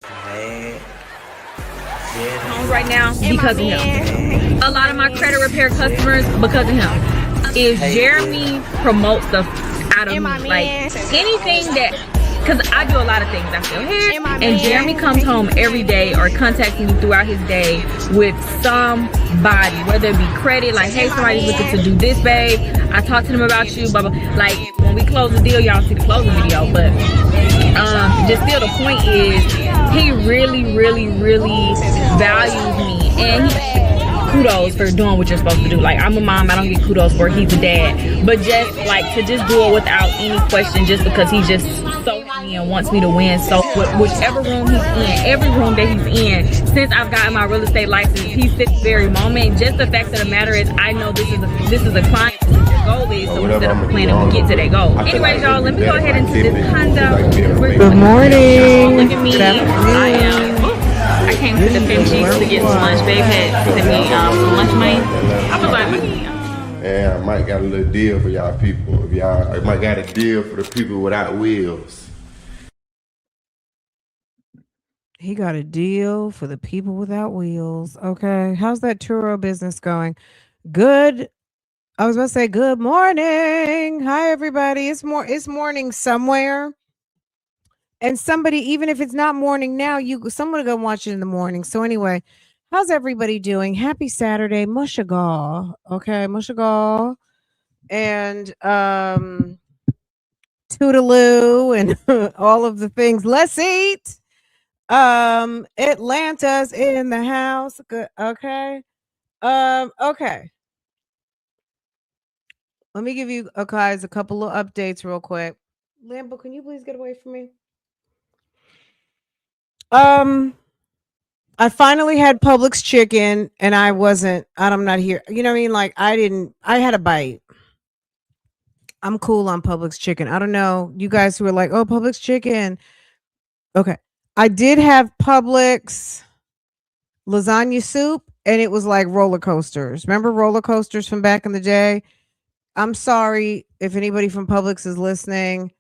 Hey, right now because of him. A lot of my credit repair customers because of him. If Jeremy promotes stuff out of me, like anything that, because I do a lot of things. I feel here, and Jeremy comes home every day or contacts me throughout his day with somebody, whether it be credit, like, hey, somebody's looking to do this, babe. I talked to them about you, blah blah. Like when we close the deal, y'all see the closing video, but just still the point is he really values me, and kudos for doing what you're supposed to do. Like, I'm a mom, I don't get kudos for it. He's a dad, but just like to just do it without any question, just because he's just so me and wants me to win. So whichever room he's in, every room that he's in, since I've gotten my real estate license, he's at this very moment. Just the fact of the matter is, I know this is a client. Goal is, so instead of planning, we get to that goal. Anyways, y'all, let me go ahead into this condo. Good morning. Look at me. I came to the Fem Cheeks to get some lunch. Babe had sent me some lunch money. I was like, let me. Yeah, I might got a little deal for y'all people. If y'all, I might got a deal for the people without wheels. He got a deal for the people without wheels. Okay. How's that Turo business going? Good. I was about to say good morning. Hi everybody. It's morning somewhere. And somebody, even if it's not morning now, someone gonna watch it in the morning. So anyway, how's everybody doing? Happy Saturday. Mushagal. Okay, Mushagal. And Toodaloo and all of the things. Let's eat. Atlanta's in the house. Good. Okay. Okay. Let me give you guys a couple of updates real quick. Lambo, can you please get away from me? I finally had Publix chicken and I'm not here. You know what I mean? Like I had a bite. I'm cool on Publix chicken. I don't know. You guys who are like, oh, Publix chicken. Okay. I did have Publix lasagna soup and it was like roller coasters. Remember roller coasters from back in the day? I'm sorry if anybody from Publix is listening.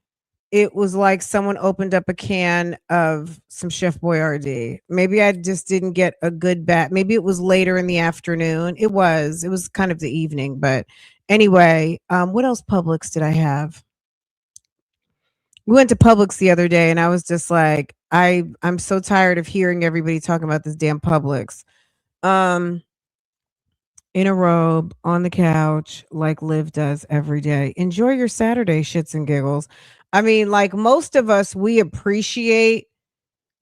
It was like someone opened up a can of some Chef Boyardee. Maybe I just didn't get a good bat. Maybe it was later in the afternoon. It was kind of the evening. But anyway, what else Publix did I have? We went to Publix the other day and I was just like, I'm so tired of hearing everybody talking about this damn Publix. In a robe on the couch like Liv does every day. Enjoy your Saturday, shits and giggles. I mean, like most of us, we appreciate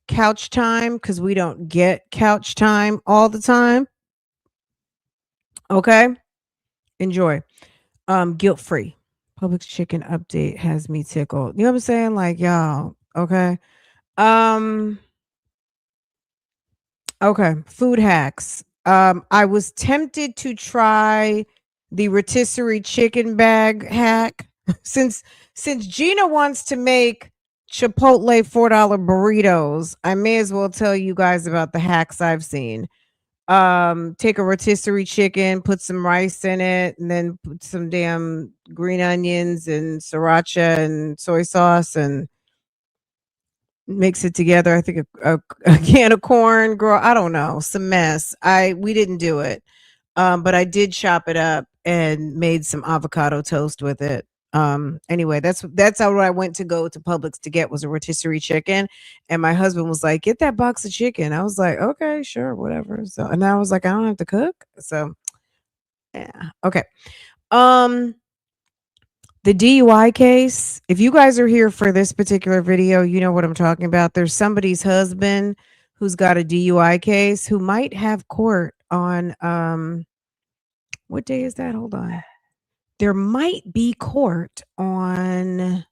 couch time because we don't get couch time all the time. Okay. Enjoy. Guilt free. Publix chicken update has me tickled. You know what I'm saying? Like, y'all, okay. Okay, food hacks. I was tempted to try the rotisserie chicken bag hack since Gina wants to make Chipotle $4 burritos. I may as well tell you guys about the hacks I've seen. Take a rotisserie chicken, put some rice in it, and then put some damn green onions and sriracha and soy sauce and mix it together. I think a can of corn, girl. I don't know, some mess. We didn't do it, but I did chop it up and made some avocado toast with it. Anyway, that's how I went to go to Publix to get was a rotisserie chicken, and my husband was like, "Get that box of chicken." I was like, "Okay, sure, whatever." So, and I was like, "I don't have to cook." So, yeah, okay. The DUI case, if you guys are here for this particular video, you know what I'm talking about. There's somebody's husband who's got a DUI case who might have court on what day is that? Hold on. There might be court on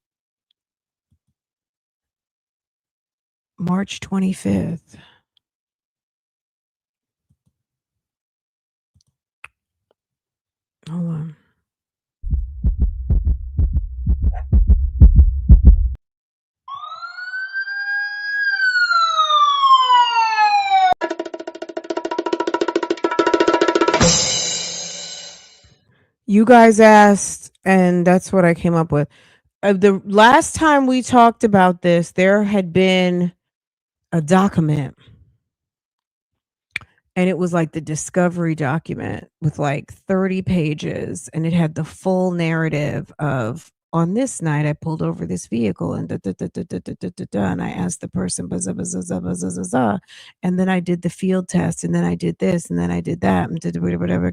March 25th. Hold on. You guys asked, and that's what I came up with. The last time we talked about this, there had been a document, and it was like the discovery document with like 30 pages, and it had the full narrative of, on this night I pulled over this vehicle and da, da, da, da, da, da, da, da, da, and I asked the person blah, blah, blah, blah, blah, blah, blah, blah, and then I did the field test, and then I did this, and then I did that, and did whatever,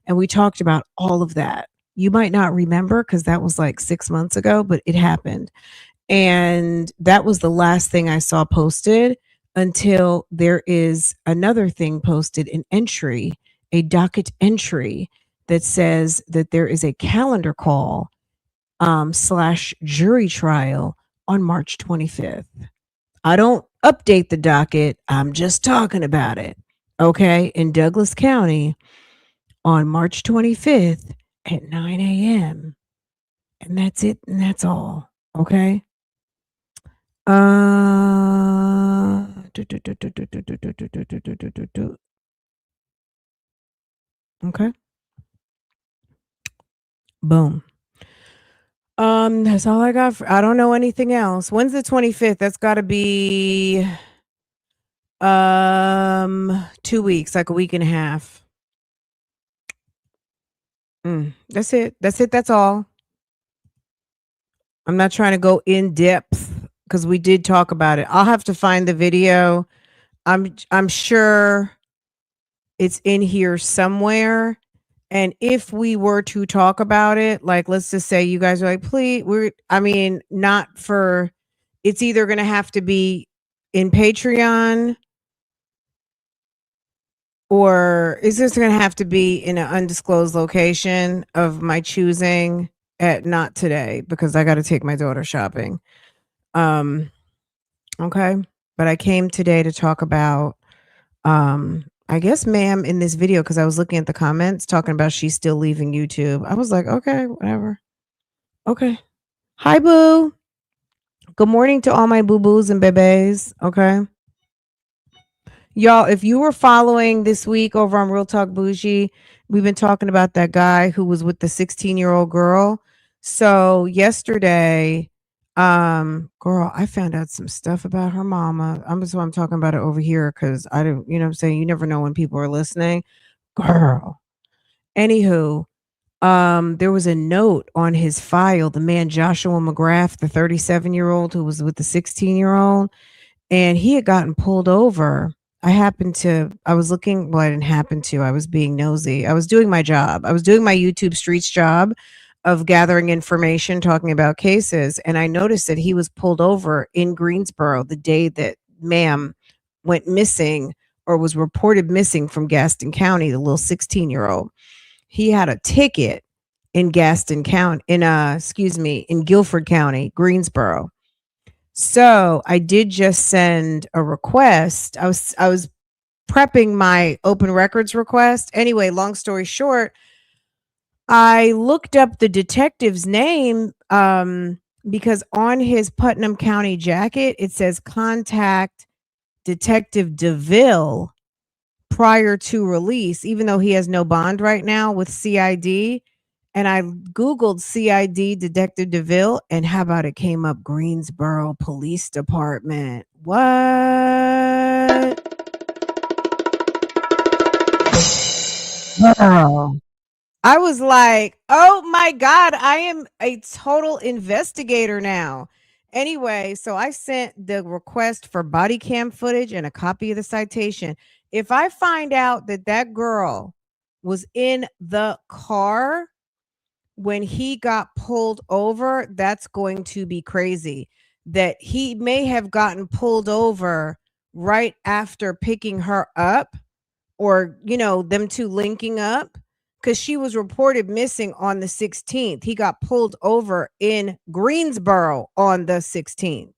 and we talked about all of that. You might not remember because that was like 6 months ago, but it happened. And that was the last thing I saw posted until there is another thing posted, an entry, a docket entry that says that there is a calendar call slash jury trial on March 25th. I don't update the docket. I'm just talking about it. Okay. In Douglas County on March 25th at 9 a.m. And that's it. And that's all. Okay. Okay. Boom. That's all I got. I don't know anything else. When's the 25th? That's got to be 2 weeks, like a week and a half. That's it. That's it. That's all. I'm not trying to go in depth because we did talk about it. I'll have to find the video. I'm sure it's in here somewhere. And if we were to talk about it, like let's just say you guys are like, please, not for, it's either going to have to be in Patreon, or is this going to have to be in an undisclosed location of my choosing at not today because I got to take my daughter shopping. Okay. But I came today to talk about, I guess ma'am in this video, because I was looking at the comments talking about she's still leaving YouTube. I was like, okay, whatever. Okay. Hi, boo. Good morning to all my boo-boos and bebes. Okay. Y'all, if you were following this week over on Real Talk Bougie, we've been talking about that guy who was with the 16-year-old girl. So yesterday, girl, I found out some stuff about her mama. I'm talking about it over here because I don't, you know what I'm saying? You never know when people are listening. Girl. Anywho, there was a note on his file, the man Joshua McGrath, the 37-year-old who was with the 16-year-old, and he had gotten pulled over. I was looking, well, I didn't happen to, I was being nosy. I was doing my job. I was doing my YouTube Streets job of gathering information, talking about cases. And I noticed that he was pulled over in Greensboro the day that ma'am went missing or was reported missing from Gaston County, the little 16-year-old. He had a ticket in Gaston County, in Guilford County, Greensboro. So I did just send a request. I was prepping my open records request. Anyway, long story short, I looked up the detective's name because on his Putnam County jacket, it says contact Detective DeVille prior to release, even though he has no bond right now with CID. And I Googled CID Detective DeVille, and how about it came up Greensboro Police Department? What? Wow. I was like, oh my God, I am a total investigator now. Anyway, so I sent the request for body cam footage and a copy of the citation. If I find out that that girl was in the car when he got pulled over, that's going to be crazy. That he may have gotten pulled over right after picking her up, or, them two linking up, because she was reported missing on the 16th. He got pulled over in Greensboro on the 16th.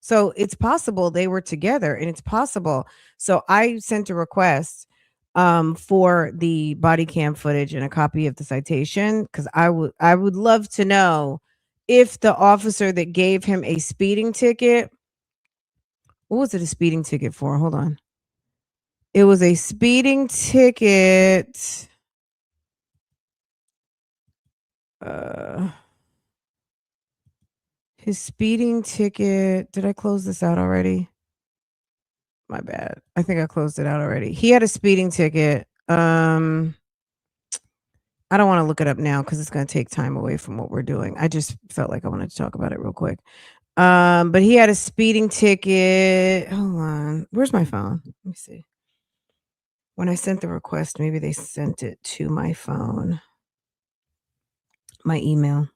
So it's possible they were together, and it's possible. So I sent a request for the body cam footage and a copy of the citation, because I would love to know if the officer that gave him a speeding ticket, what was it a speeding ticket for? Hold on. It was a speeding ticket. His speeding ticket. Did I close this out already? My bad. I think I closed it out already. He had a speeding ticket. I don't want to look it up now because it's going to take time away from what we're doing. I just felt like I wanted to talk about it real quick. But he had a speeding ticket. Hold on. Where's my phone? Let me see. When I sent the request, maybe they sent it to my phone, my email.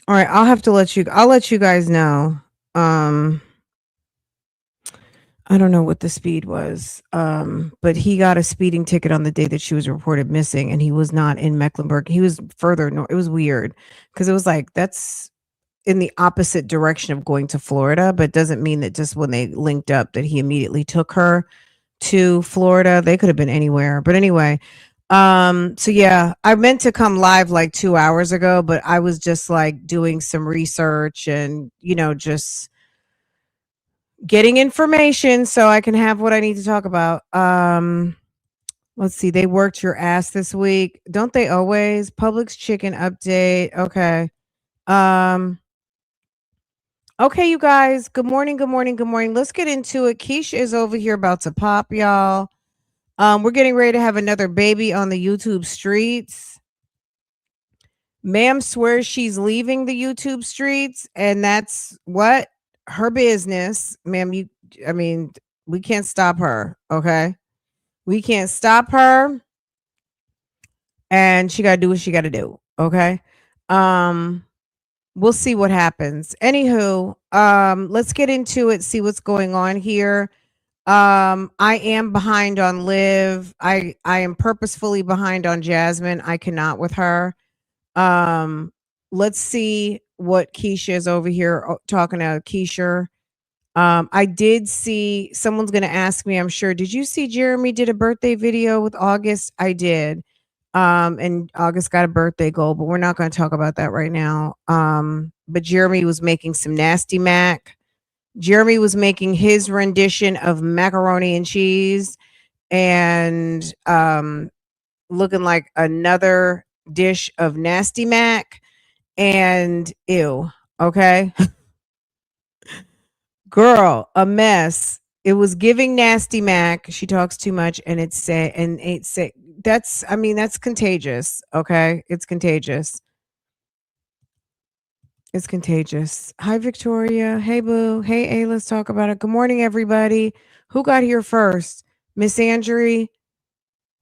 All right, I'll let you guys know. I don't know what the speed was. But he got a speeding ticket on the day that she was reported missing, and he was not in Mecklenburg. He was further north. It was weird because it was like that's in the opposite direction of going to Florida, but doesn't mean that just when they linked up that he immediately took her to Florida. They could have been anywhere. But anyway, so yeah, I meant to come live like 2 hours ago, but I was just like doing some research and, just getting information so I can have what I need to talk about. Let's see. They worked your ass this week. Don't they always? Publix chicken update. Okay. Um, okay, you guys. Good morning. Good morning. Good morning. Let's get into it. Keisha is over here about to pop, y'all. We're getting ready to have another baby on the YouTube streets. Ma'am swears she's leaving the YouTube streets, and that's what her business. Ma'am, we can't stop her. Okay. We can't stop her, and she got to do what she got to do. Okay. We'll see what happens. Anywho, let's get into it, see what's going on here. I am behind on Liv. I am purposefully behind on Jasmine. I cannot with her. Let's see what Keisha is over here talking to Keisha. I did see someone's going to ask me, I'm sure, did you see Jeremy did a birthday video with August? I did. And August got a birthday goal, but we're not going to talk about that right now. But Jeremy was making some nasty mac. Jeremy was making his rendition of macaroni and cheese and looking like another dish of nasty mac and ew. Okay. Girl, a mess. It was giving nasty mac. She talks too much and it's that's contagious. Okay. It's contagious. It's contagious. Hi, Victoria. Hey, Boo. Hey, A, let's talk about it. Good morning, everybody. Who got here first? Miss Andrew,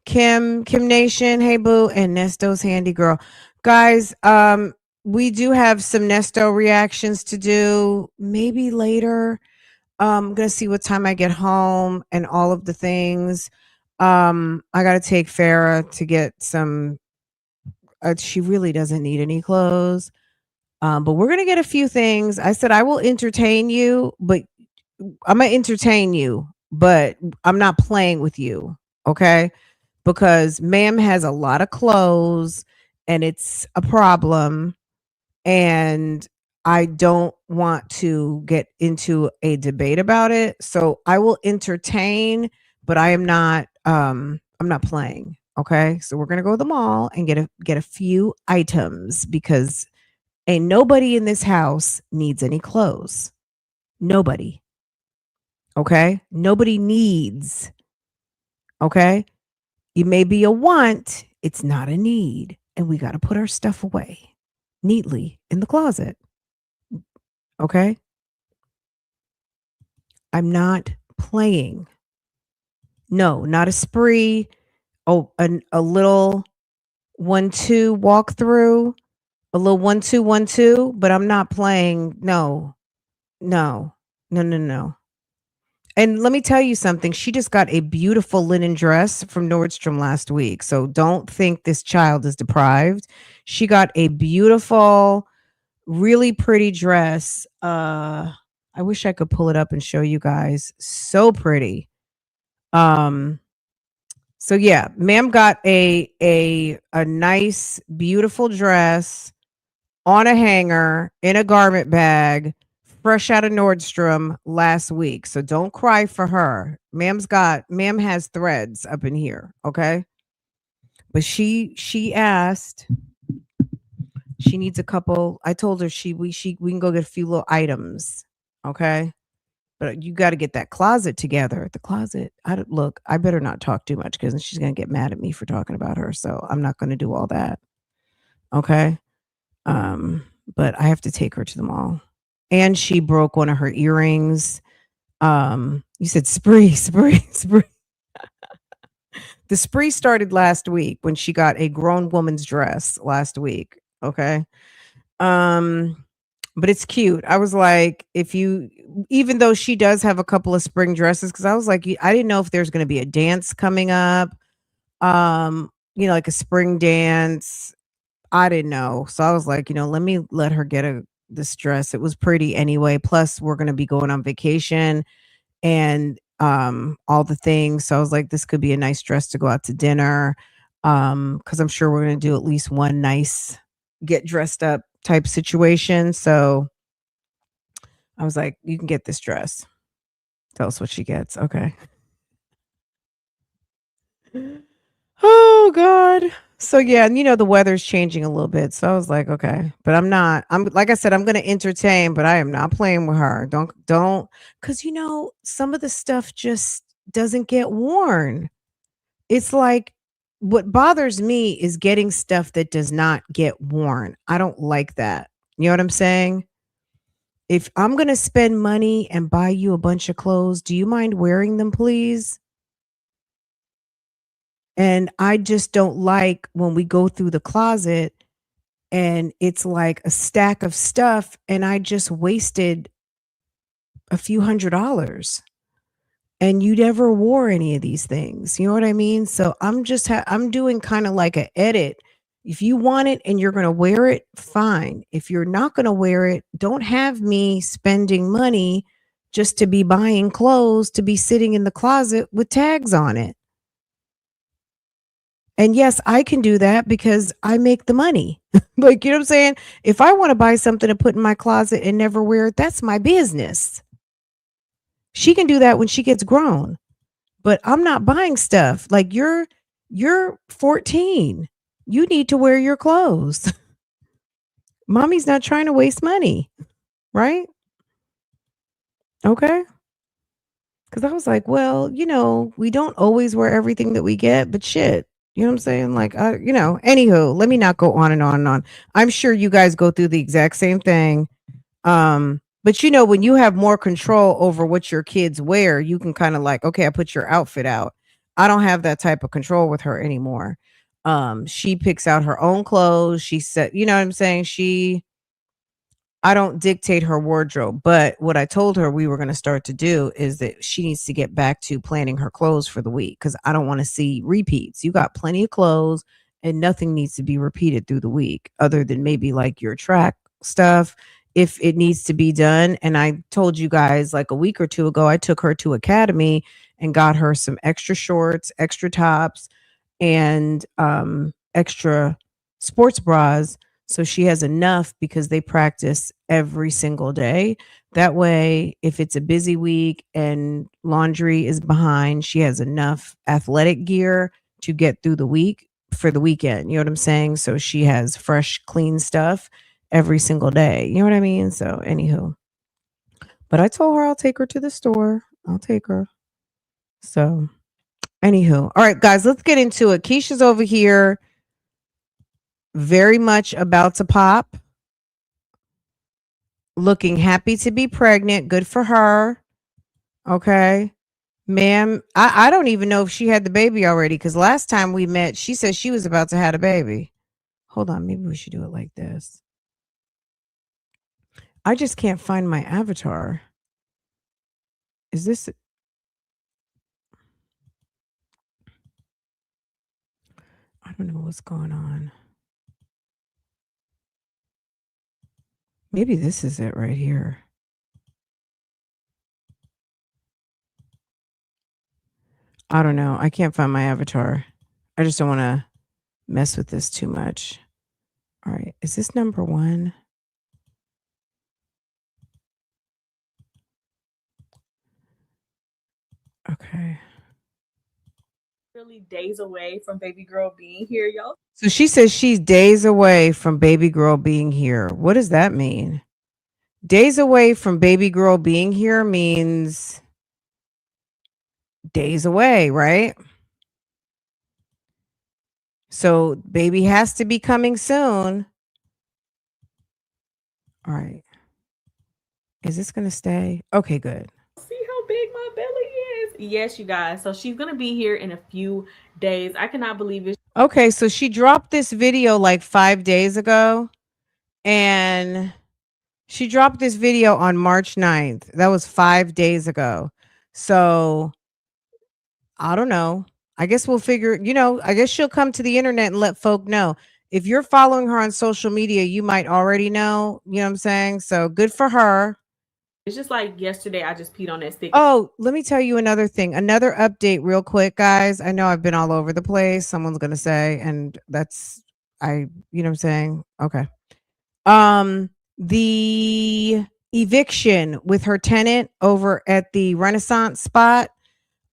Kim Nation. Hey, Boo. And Nesto's handy girl. Guys, we do have some Nesto reactions to do maybe later. I'm going to see what time I get home and all of the things. I got to take Farah to get some. She really doesn't need any clothes. But we're going to get a few things. I said, I will entertain you, but I'm going to entertain you, but I'm not playing with you. Okay. Because ma'am has a lot of clothes and it's a problem. And I don't want to get into a debate about it. So I will entertain, but I'm not playing. Okay. So we're going to go to the mall and get a few items because ain't nobody in this house needs any clothes. Nobody. Okay? Nobody needs. Okay? You may be a want, it's not a need. And we got to put our stuff away neatly in the closet. Okay? I'm not playing. No, not a spree. Oh, a little 1-2 walkthrough. A little 1-2-1-2, but I'm not playing. No. And let me tell you something. She just got a beautiful linen dress from Nordstrom last week. So don't think this child is deprived. She got a beautiful, really pretty dress. I wish I could pull it up and show you guys. So pretty. So yeah, ma'am got a nice, beautiful dress on a hanger in a garment bag, fresh out of Nordstrom last week. So don't cry for her. Ma'am has threads up in here, okay? But she asked, she needs a couple. I told her we can go get a few little items, okay? But you got to get that closet together. The closet. Look. I better not talk too much because she's gonna get mad at me for talking about her. So I'm not gonna do all that. Okay. Um, but I have to take her to the mall. And she broke one of her earrings. You said spree, spree, spree. The spree started last week when she got a grown woman's dress last week. Okay. Um, but it's cute. I was like, if you, even though she does have a couple of spring dresses, because I was like, I didn't know if there's going to be a dance coming up, like a spring dance. I didn't know. So I was like, let me let her get this dress. It was pretty anyway. Plus, we're going to be going on vacation and all the things. So I was like, this could be a nice dress to go out to dinner. Because I'm sure we're going to do at least one nice get dressed up type situation. So I was like, you can get this dress. Tell us what she gets. Okay. Oh God. So yeah, and the weather's changing a little bit. So I was like, okay. But I'm like I said, I'm gonna entertain, but I am not playing with her. Don't because some of the stuff just doesn't get worn. It's like what bothers me is getting stuff that does not get worn. I don't like that. You know what I'm saying? If I'm going to spend money and buy you a bunch of clothes, do you mind wearing them, please? And I just don't like when we go through the closet and it's like a stack of stuff and I just wasted a few $100 and you never wore any of these things. You know what I mean? So I'm doing kind of like an edit. If you want it and you're going to wear it, fine. If you're not going to wear it, don't have me spending money just to be buying clothes to be sitting in the closet with tags on it. And yes, I can do that because I make the money. Like, you know what I'm saying? If I want to buy something to put in my closet and never wear it, that's my business. She can do that when she gets grown. But I'm not buying stuff. Like you're 14. You need to wear your clothes. Mommy's not trying to waste money, right? Okay. Cuz I was like, well, we don't always wear everything that we get, but shit. You know what I'm saying? Like, anywho, let me not go on and on and on. I'm sure you guys go through the exact same thing. But when you have more control over what your kids wear, you can kind of like, okay, I put your outfit out. I don't have that type of control with her anymore. She picks out her own clothes. She said, you know what I'm saying? I don't dictate her wardrobe, but what I told her we were going to start to do is that she needs to get back to planning her clothes for the week because I don't want to see repeats. You got plenty of clothes and nothing needs to be repeated through the week other than maybe like your track stuff if it needs to be done. And I told you guys like a week or two ago, I took her to Academy and got her some extra shorts, extra tops, and extra sports bras so she has enough because they practice every single day. That way, if it's a busy week and laundry is behind, she has enough athletic gear to get through the week for the weekend. You know what I'm saying? So she has fresh, clean stuff every single day. You know what I mean? So, anywho, but I told her I'll take her to the store. I'll take her. So, anywho, all right, guys, let's get into it. Keisha's over here very much about to pop, looking happy to be pregnant. Good for her. Okay. Ma'am, I don't even know if she had the baby already because last time we met, she said she was about to have a baby. Hold on. Maybe we should do it like this. I just can't find my avatar. Is this? I don't know what's going on. Maybe this is it right here. I don't know. I can't find my avatar. I just don't want to mess with this too much. All right. Is this number one? Okay. Really days away from baby girl being here, y'all. So she says she's days away from baby girl being here. What does that mean? Days away from baby girl being here means days away, right? So baby has to be coming soon. All right. Is this going to stay? Okay, good. See how big my belly is. Yes, you guys. So she's gonna be here in a few days. I cannot believe it. Okay, so she dropped this video like 5 days ago, and she dropped this video on March 9th. That was 5 days ago. So I don't know. I guess we'll figure, I guess she'll come to the internet and let folk know. If you're following her on social media, you might already know, you know what I'm saying? So good for her. It's just like yesterday, I just peed on that stick. Oh, let me tell you another thing. Another update real quick, guys. I know I've been all over the place. Someone's going to say, and that's you know what I'm saying? Okay. The eviction with her tenant over at the Renaissance spot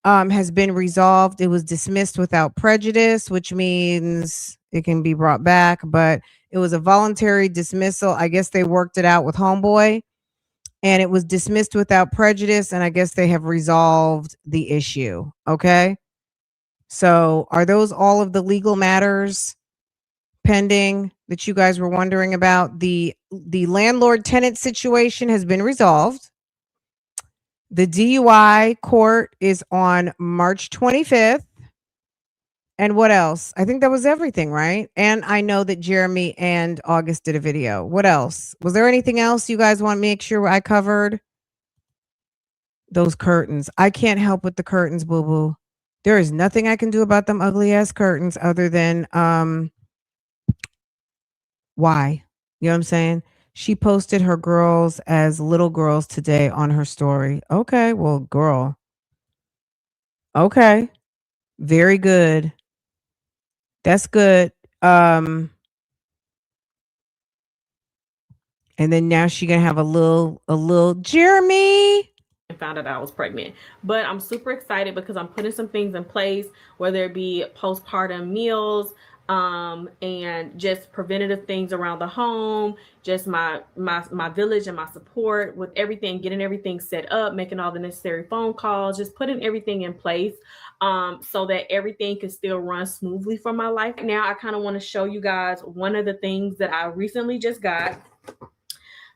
has been resolved. It was dismissed without prejudice, which means it can be brought back, but it was a voluntary dismissal. I guess they worked it out with Homeboy, and it was dismissed without prejudice, and I guess they have resolved the issue. Okay. So are those all of the legal matters pending that you guys were wondering about? The landlord tenant situation has been resolved. The DUI court is on March 25th. And what else? I think that was everything, right? And I know that Jeremy and August did a video. What else? Was there anything else you guys want to make sure I covered? Those curtains. I can't help with the curtains, boo boo. There is nothing I can do about them ugly ass curtains other than why? You know what I'm saying? She posted her girls as little girls today on her story. Okay, well, girl. Okay. Very good. That's good. And then now she gonna have a little Jeremy. And found out I was pregnant. But I'm super excited because I'm putting some things in place, whether it be postpartum meals, and just preventative things around the home, just my village and my support with everything, getting everything set up, making all the necessary phone calls, just putting everything in place so that everything can still run smoothly for my life. Now I kind of want to show you guys one of the things that I recently just got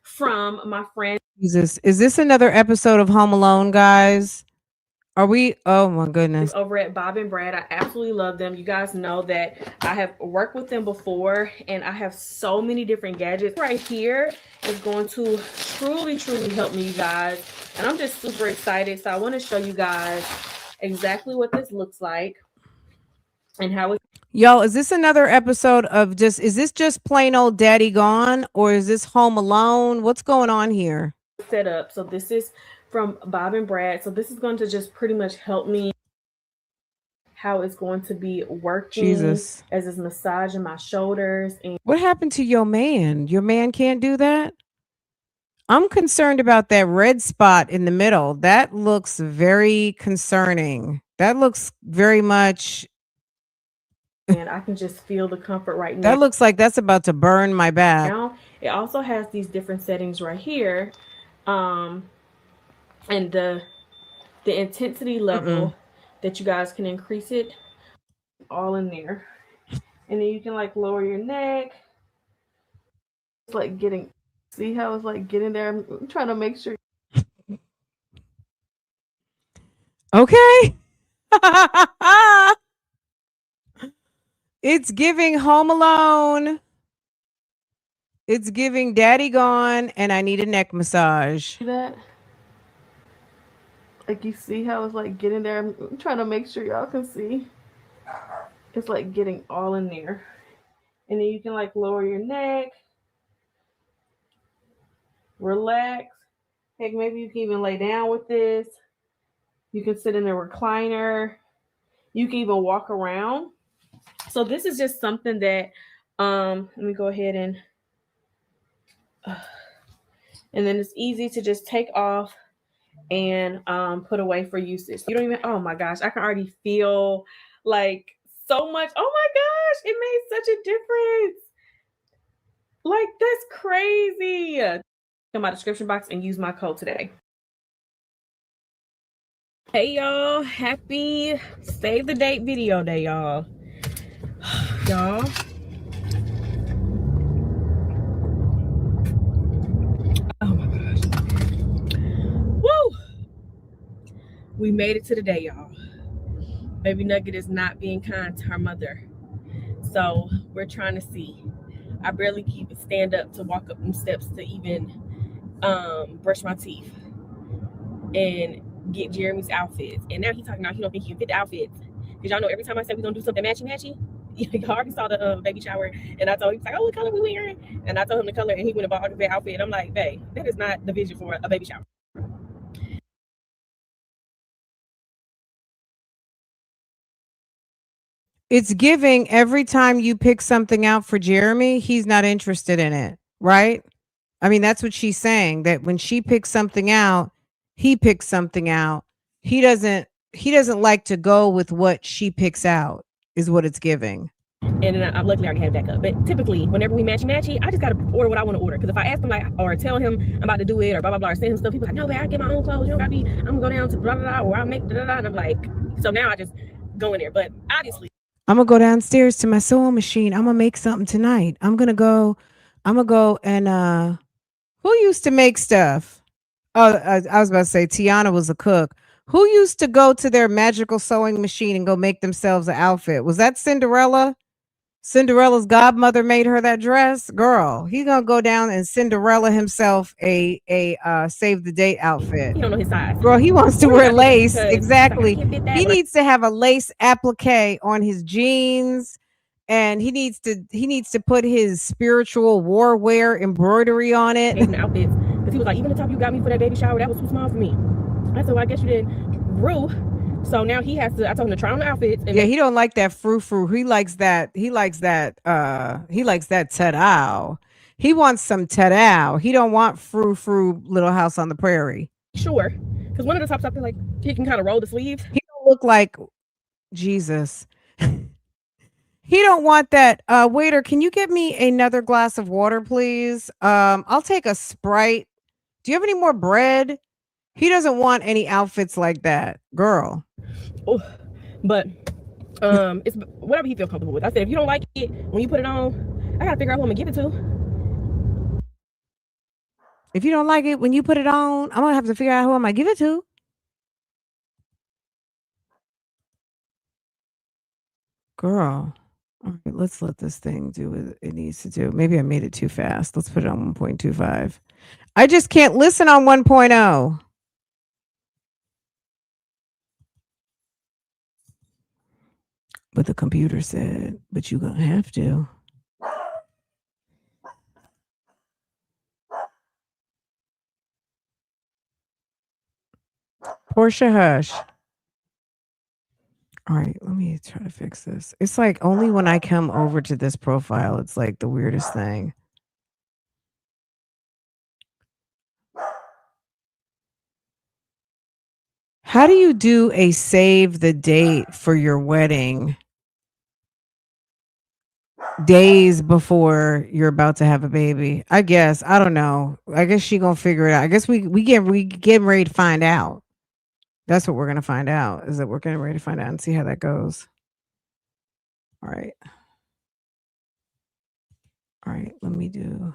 from my friend. Jesus, is this another episode of Home Alone, guys? Are we? Oh my goodness. Over at Bob and Brad. I absolutely love them. You guys know that I have worked with them before, and I have so many different gadgets. Right here is going to truly help me, you guys, and I'm just super excited. So I want to show you guys exactly what this looks like and how it. Yo, is this another episode of is this just plain old Daddy Gone, or is this Home Alone? What's going on here? Set up. So this is from Bob and Brad. So this is going to just pretty much help me how it's going to be working. Jesus. As it's massaging my shoulders. And what happened to your man? Your man can't do that? I'm concerned about that red spot in the middle. That looks very concerning. That looks very much. And I can just feel the comfort right now. That looks like that's about to burn my back. Now, it also has these different settings right here. And the intensity level that you guys can increase it all in there. And then you can like lower your neck. It's like getting, see how it's like getting there? I'm trying to make sure. Okay. It's giving Home Alone. It's giving Daddy Gone, and I need a neck massage. See that? Like you see how it's like getting there? I'm trying to make sure y'all can see. It's like getting all in there. And then you can like lower your neck. Relax. Heck, maybe you can even lay down with this. You can sit in a recliner. You can even walk around. So this is just something that let me go ahead and then it's easy to just take off and put away for usage. You don't even, oh my gosh, I can already feel like so much. Oh my gosh, it made such a difference. Like, that's crazy. In my description box and use my code today. Hey y'all, happy save the date video day, y'all. Y'all, oh my gosh, woo, we made it to the day, y'all. Baby Nugget is not being kind to her mother, so we're trying to see. I barely can even stand up to walk up them steps to even brush my teeth and get Jeremy's outfits. And now he's talking about he don't think he can fit the outfits. Because y'all know every time I say we're gonna do something matchy, y'all already saw the baby shower, and I told him, he's like, oh, what color we wearing? And I told him the color, and he went and bought the outfit. And I'm like, babe, that is not the vision for a baby shower. It's giving every time you pick something out for Jeremy, he's not interested in it, right? I mean, that's what she's saying, that when she picks something out, he picks something out. He doesn't like to go with what she picks out, is what it's giving. And then luckily I already had it back up. But typically, whenever we matchy, I just gotta order what I want to order. Because if I ask him like, or tell him I'm about to do it, or blah blah blah, or send him stuff, people like, no, babe, I get my own clothes. You don't gotta be. I'm gonna go down to blah blah blah, or I'll make blah blah blah. And I'm like, so now I just go in there. But obviously, I'm gonna go downstairs to my sewing machine. I'm gonna make something tonight. I'm gonna go and who used to make stuff? Oh, I was about to say Tiana was a cook. Who used to go to their magical sewing machine and go make themselves an outfit? Was that Cinderella? Cinderella's godmother made her that dress. Girl, he gonna go down and Cinderella himself a save the date outfit. he don't know his size. Girl, he wants to wear lace. Exactly. Like, He needs to have a lace applique on his jeans, and he needs to put his spiritual war wear embroidery on it. Outfits, because he was like, even the top you got me for that baby shower, that was too small for me. I said, well, I guess you didn't brew. So now he has to. I told him to try on the outfits. And yeah, he don't like that frou-frou. He likes that. He likes that tadao. He wants some tadao. He don't want frou-frou Little House on the Prairie. Sure, because one of the tops I feel like he can kind of roll the sleeves. He don't look like Jesus. He don't want that. Waiter, can you get me another glass of water, please? I'll take a Sprite. Do you have any more bread? He doesn't want any outfits like that, girl. Oh, but it's whatever he feels comfortable with. I said, if you don't like it when you put it on, I gotta figure out who I'm gonna give it to. If you don't like it when you put it on, I'm gonna have to figure out who I'm gonna give it to. Girl. All right, let's let this thing do what it needs to do. Maybe I made it too fast. Let's put it on 1.25. I just can't listen on 1.0. But the computer said, but you're gonna have to. Portia Hush. All right, let me try to fix this. It's like only when I come over to this profile, it's like the weirdest thing. How do you do a save the date for your wedding days before you're about to have a baby? I guess. I don't know. I guess she gonna figure it out. I guess we get ready to find out. That's what we're gonna find out, is that we're getting ready to find out and see how that goes. All right. All right, let me do.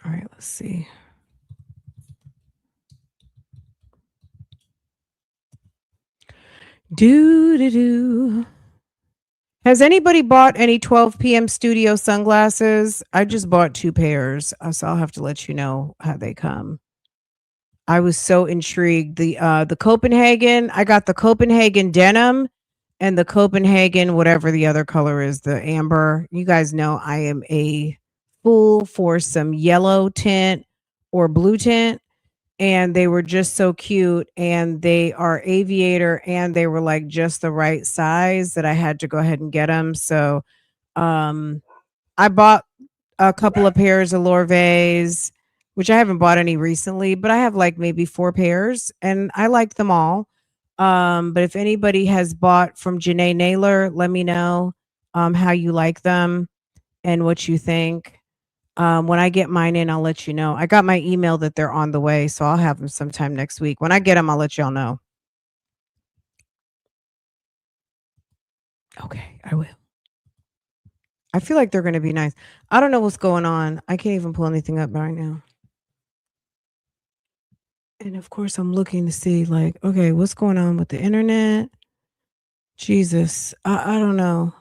All right, let's see. Do. Has anybody bought any 12 p.m. studio sunglasses? I just bought 2 pairs, so I'll have to let you know how they come. I was so intrigued. The Copenhagen, I got the Copenhagen denim and the Copenhagen, whatever the other color is, the amber. You guys know I am a full for some yellow tint or blue tint, and they were just so cute, and they are aviator, and they were like just the right size that I had to go ahead and get them. So um I bought a couple of pairs of Lorveys, which I haven't bought any recently, but I have like maybe 4 pairs and I like them all. But if anybody has bought from Janae Naylor, let me know how you like them and what you think. When I get mine in, I'll let you know. I got my email that they're on the way, so I'll have them sometime next week. When I get them, I'll let y'all know. Okay, I will. I feel like they're going to be nice. I don't know what's going on. I can't even pull anything up right now. And of course, I'm looking to see, like, okay, what's going on with the internet? Jesus, I don't know.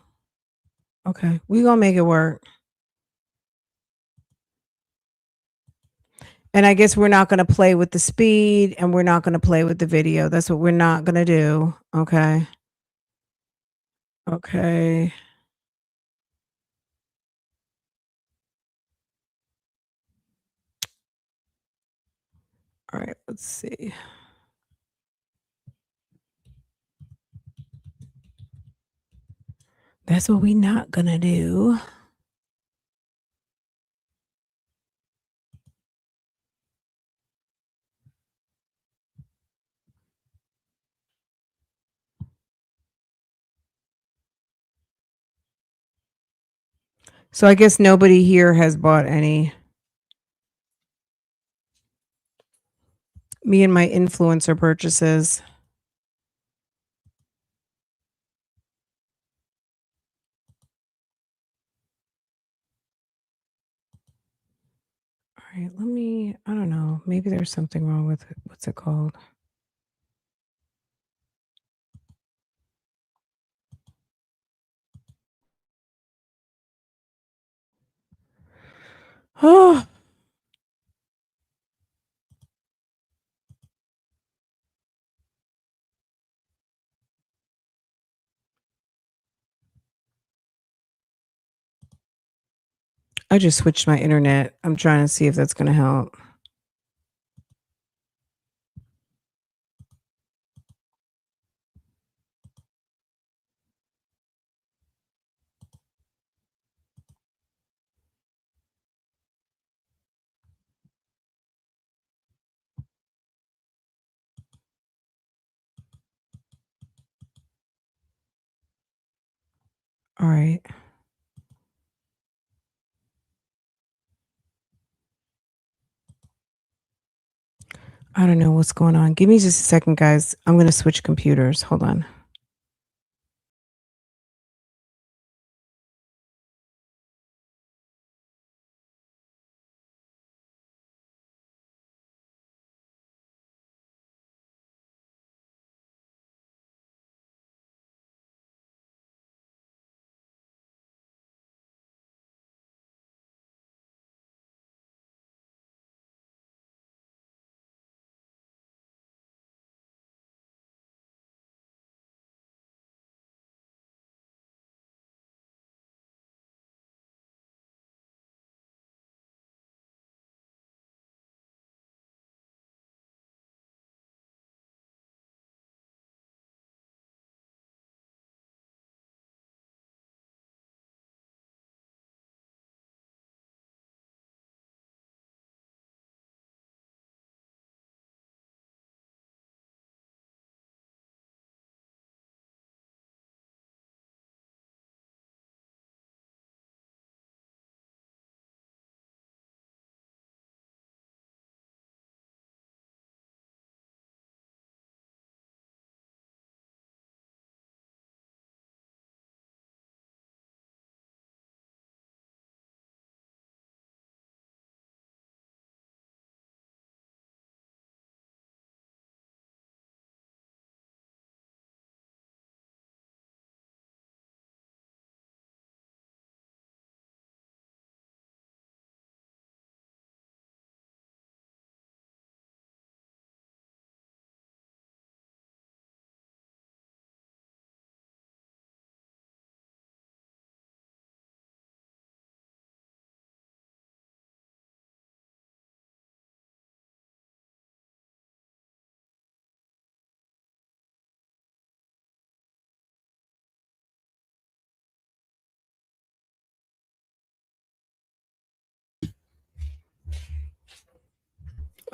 Okay, we gonna make it work. And I guess we're not gonna play with the speed, and we're not gonna play with the video. That's what we're not gonna do. Okay. Okay. All right. Let's see. That's what we not gonna do. So I guess nobody here has bought any. Me and my influencer purchases. All right, I don't know. Maybe there's something wrong with it. What's it called? Oh, I just switched my internet. I'm trying to see if that's gonna help. All right. I don't know what's going on. Give me just a second, guys. I'm going to switch computers. Hold on.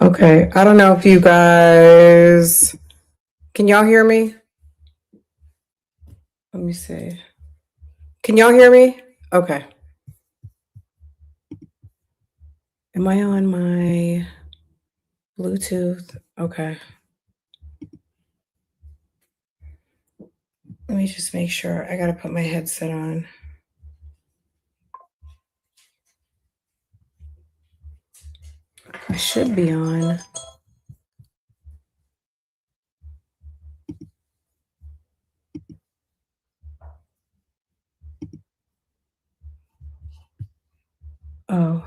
Okay, I don't know if you guys can y'all hear me? Let me see. Can y'all hear me? Okay. Am I on my Bluetooth? Okay. Let me just make sure. I got to put my headset on. I should be on. Oh.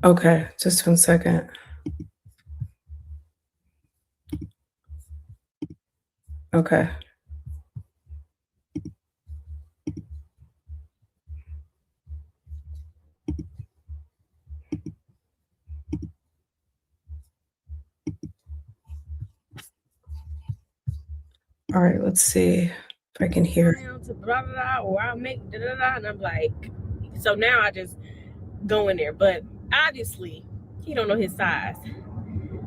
Okay, just 1 second. Okay. All right, let's see if I can hear. Blah, blah, blah, or I'll make da, da, da, and I'm like, so now I just go in there. But obviously, he don't know his size.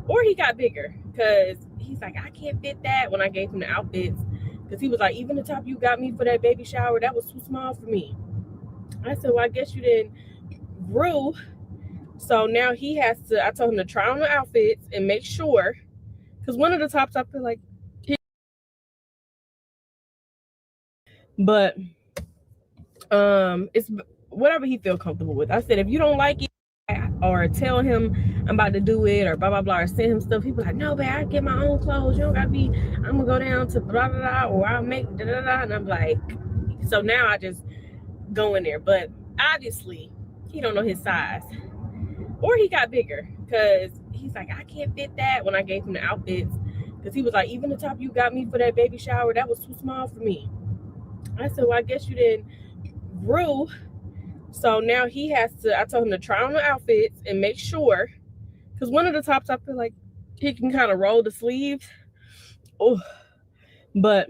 Or he got bigger because he's like, I can't fit that when I gave him the outfits. Because he was like, even the top you got me for that baby shower, that was too small for me. I said, well, I guess you didn't grew. So now he has to, I told him to try on the outfits and make sure. Because one of the tops I feel like, but it's whatever he feel comfortable with. I said, if you don't like it, or tell him I'm about to do it, or blah blah blah, or send him stuff, he be like, no, babe, I get my own clothes. You don't gotta be. I'm gonna go down to blah blah blah, or I'll make da da da. And I'm like, so now I just go in there. But obviously, he don't know his size, or he got bigger because he's like, I can't fit that when I gave him the outfits. Because he was like, even the top you got me for that baby shower, that was too small for me. I said, well, I guess you didn't grew. So now he has to, I told him to try on the outfits and make sure. Because one of the tops, I feel like he can kind of roll the sleeves. Oh, but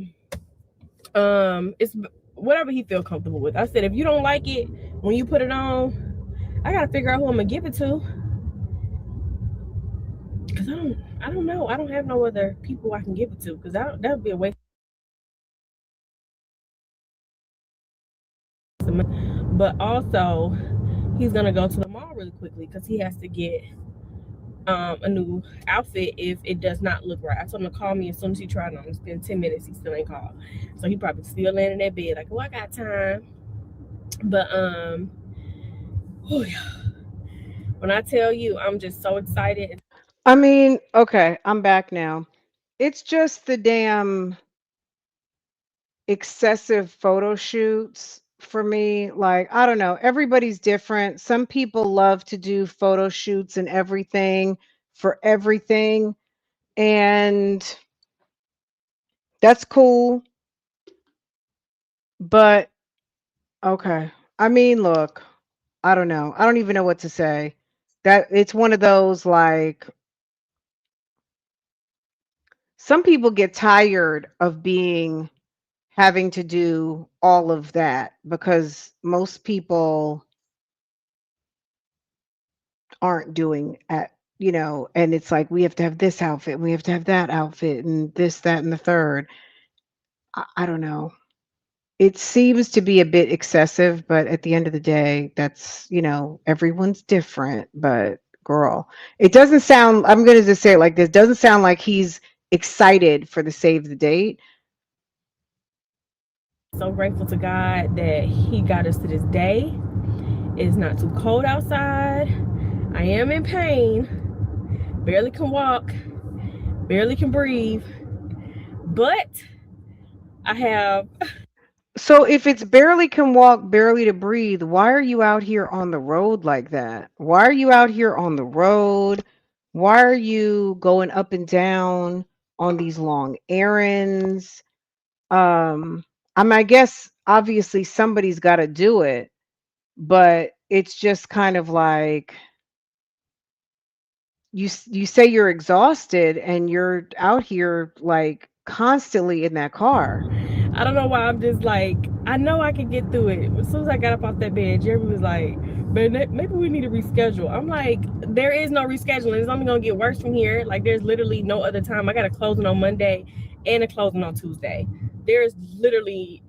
it's whatever he feel comfortable with. I said, if you don't like it when you put it on, I got to figure out who I'm going to give it to. Because I don't know. I don't have no other people I can give it to. Because that would be a waste. But also, he's going to go to the mall really quickly because he has to get a new outfit if it does not look right. I told him to call me as soon as he tried on. It's been 10 minutes, he still ain't called. So he probably still laying in that bed like, oh, I got time. But when I tell you, I'm just so excited. I mean, okay, I'm back now. It's just the damn excessive photo shoots for me. Like, I don't know, everybody's different. Some people love to do photo shoots and everything for everything, and that's cool. But okay. I mean, look, I don't know. I don't even know what to say. That it's one of those like some people get tired of having to do all of that because most people aren't doing and it's like we have to have this outfit, we have to have that outfit, and this, that, and the third. I don't know. It seems to be a bit excessive, but at the end of the day, that's, everyone's different. But girl, it doesn't sound, I'm going to just say it like this, doesn't sound like he's excited for the save the date. So grateful to God that he got us to this day. It's not too cold outside. I am in pain. Barely can walk. Barely can breathe. But I have. So if it's barely can walk, barely to breathe, why are you out here on the road like that? Why are you out here on the road? Why are you going up and down on these long errands? I guess obviously somebody's got to do it, but it's just kind of like you say you're exhausted and you're out here like constantly in that car. I don't know why I'm just like I know I can get through it. As soon as I got up off that bed, Jeremy was like, "Man, maybe we need to reschedule." I'm like, there is no rescheduling. It's only gonna get worse from here. Like, there's literally no other time. I got a closing on Monday and a closing on Tuesday. There's literally,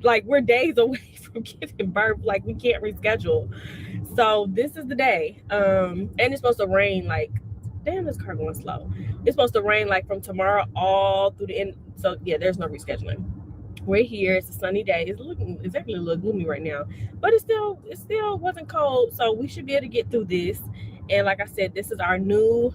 like, we're days away from giving birth. Like, we can't reschedule. So this is the day. And it's supposed to rain like, damn, this car going slow. It's supposed to rain like from tomorrow all through the end. So yeah, there's no rescheduling. We're here. It's a sunny day. It's actually a little gloomy right now, but it still wasn't cold. So we should be able to get through this. And like I said, this is our new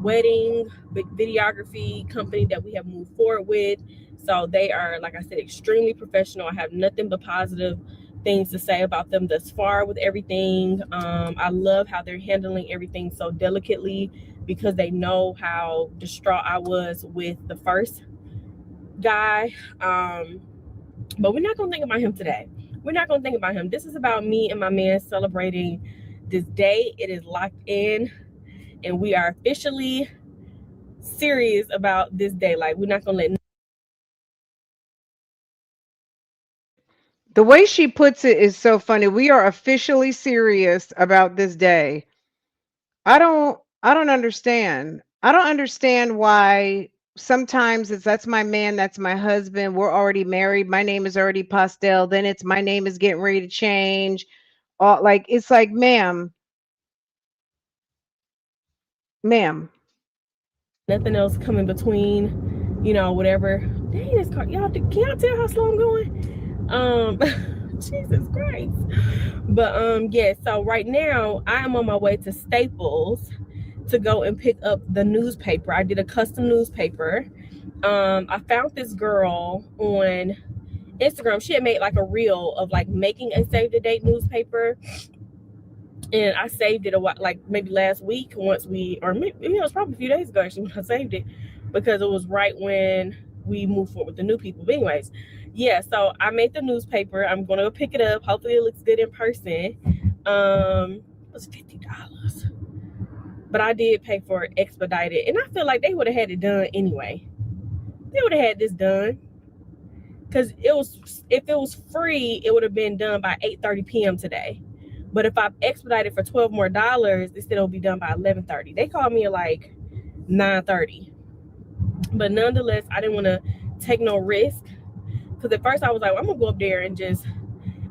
wedding videography company that we have moved forward with. So they are, like I said, extremely professional. I have nothing but positive things to say about them thus far with everything. I love how they're handling everything so delicately because they know how distraught I was with the first guy. But we're not gonna think about him today. We're not gonna think about him. This is about me and my man celebrating this day. It is locked in, and we are officially serious about this day. Like, we're not gonna let. The way she puts it is so funny. We are officially serious about this day. I don't understand. I don't understand why sometimes it's that's my man, that's my husband. We're already married. My name is already Pastel. Then it's my name is getting ready to change. Like it's like, ma'am. Nothing else coming between, whatever. Dang, this car, y'all, can y'all tell how slow I'm going? Jesus Christ. But yeah, so right now I am on my way to Staples to go and pick up the newspaper. I did a custom newspaper. I found this girl on Instagram. She had made like a reel of like making a save the date newspaper, and I saved it like maybe last week or maybe it was probably a few days ago actually when I saved it, because it was right when we moved forward with the new people. But anyways, yeah, so I made the newspaper. I'm gonna go pick it up. Hopefully it looks good in person. It was $50, but I did pay for it expedited, and I feel like they would have had it done anyway. They would have had this done, because if it was free, it would have been done by 8:30 p.m. today. But if I expedited for $12 more, they said it'll be done by 11:30. They called me at like 9:30. But nonetheless, I didn't want to take no risk, because at first I was like, I'm gonna go up there and just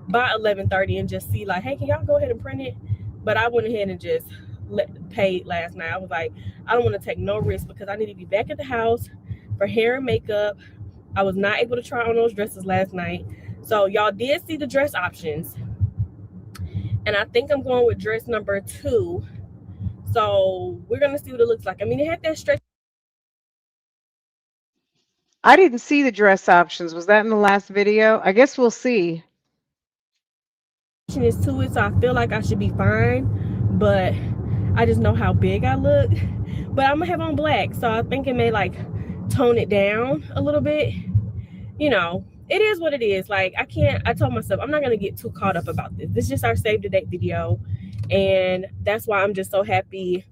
by 11:30 and just see like, hey, can y'all go ahead and print it? But I went ahead and just paid last night. I was like, I don't want to take no risk because I need to be back at the house for hair and makeup. I was not able to try on those dresses last night. So y'all did see the dress options, and I think I'm going with dress number 2. So we're gonna see what it looks like. I mean, it had that stretch. I didn't see the dress options. Was that in the last video? I guess we'll see. Is to it, so I feel like I should be fine, but I just know how big I look. But I'm gonna have on black, so I think it may like tone it down a little bit. It is what it is. Like, I told myself I'm not gonna get too caught up about this. This is just our save the date video, and that's why I'm just so happy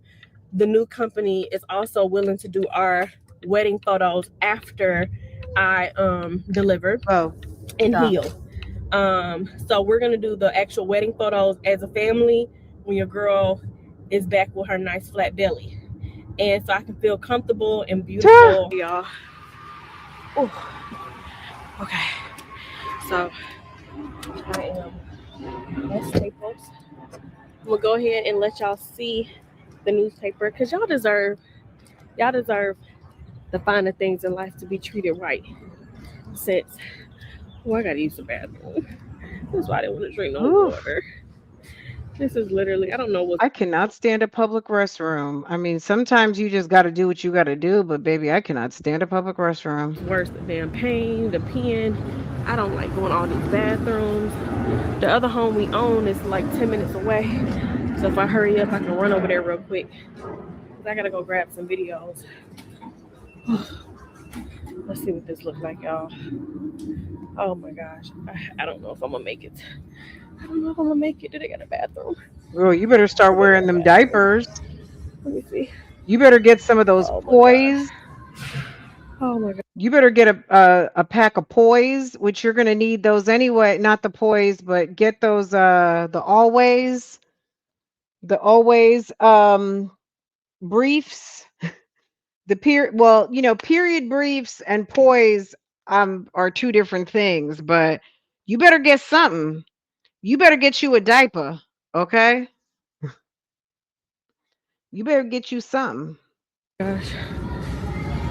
the new company is also willing to do our wedding photos after I deliver and heal. So we're gonna do the actual wedding photos as a family when your girl is back with her nice flat belly, and so I can feel comfortable and beautiful, y'all. Ooh. Okay, so I am at Staples. I'm gonna go ahead and let y'all see the newspaper, because y'all deserve the finer things in life to be treated right. Since I gotta use the bathroom. That's why I didn't want to drink no water. This is literally, I don't know what. I cannot stand a public restroom. I mean, sometimes you just got to do what you got to do, but baby, I cannot stand a public restroom. Worse, the damn pain, the pen. I don't like going all these bathrooms. The other home we own is like 10 minutes away. So if I hurry up, I can run over there real quick. Cause I gotta go grab some videos. Let's see what this looks like, y'all. Oh my gosh. I don't know if I'm gonna make it. I don't know if I'm gonna make it. Do they got a bathroom? Girl, you better start wearing them diapers. Let me see. You better get some of those poise. Oh my god. You better get a pack of poise, which you're gonna need those anyway. Not the poise, but get those the always briefs. Period briefs and poise are two different things, but you better get something. You better get you a diaper, okay? You better get you something. Gosh.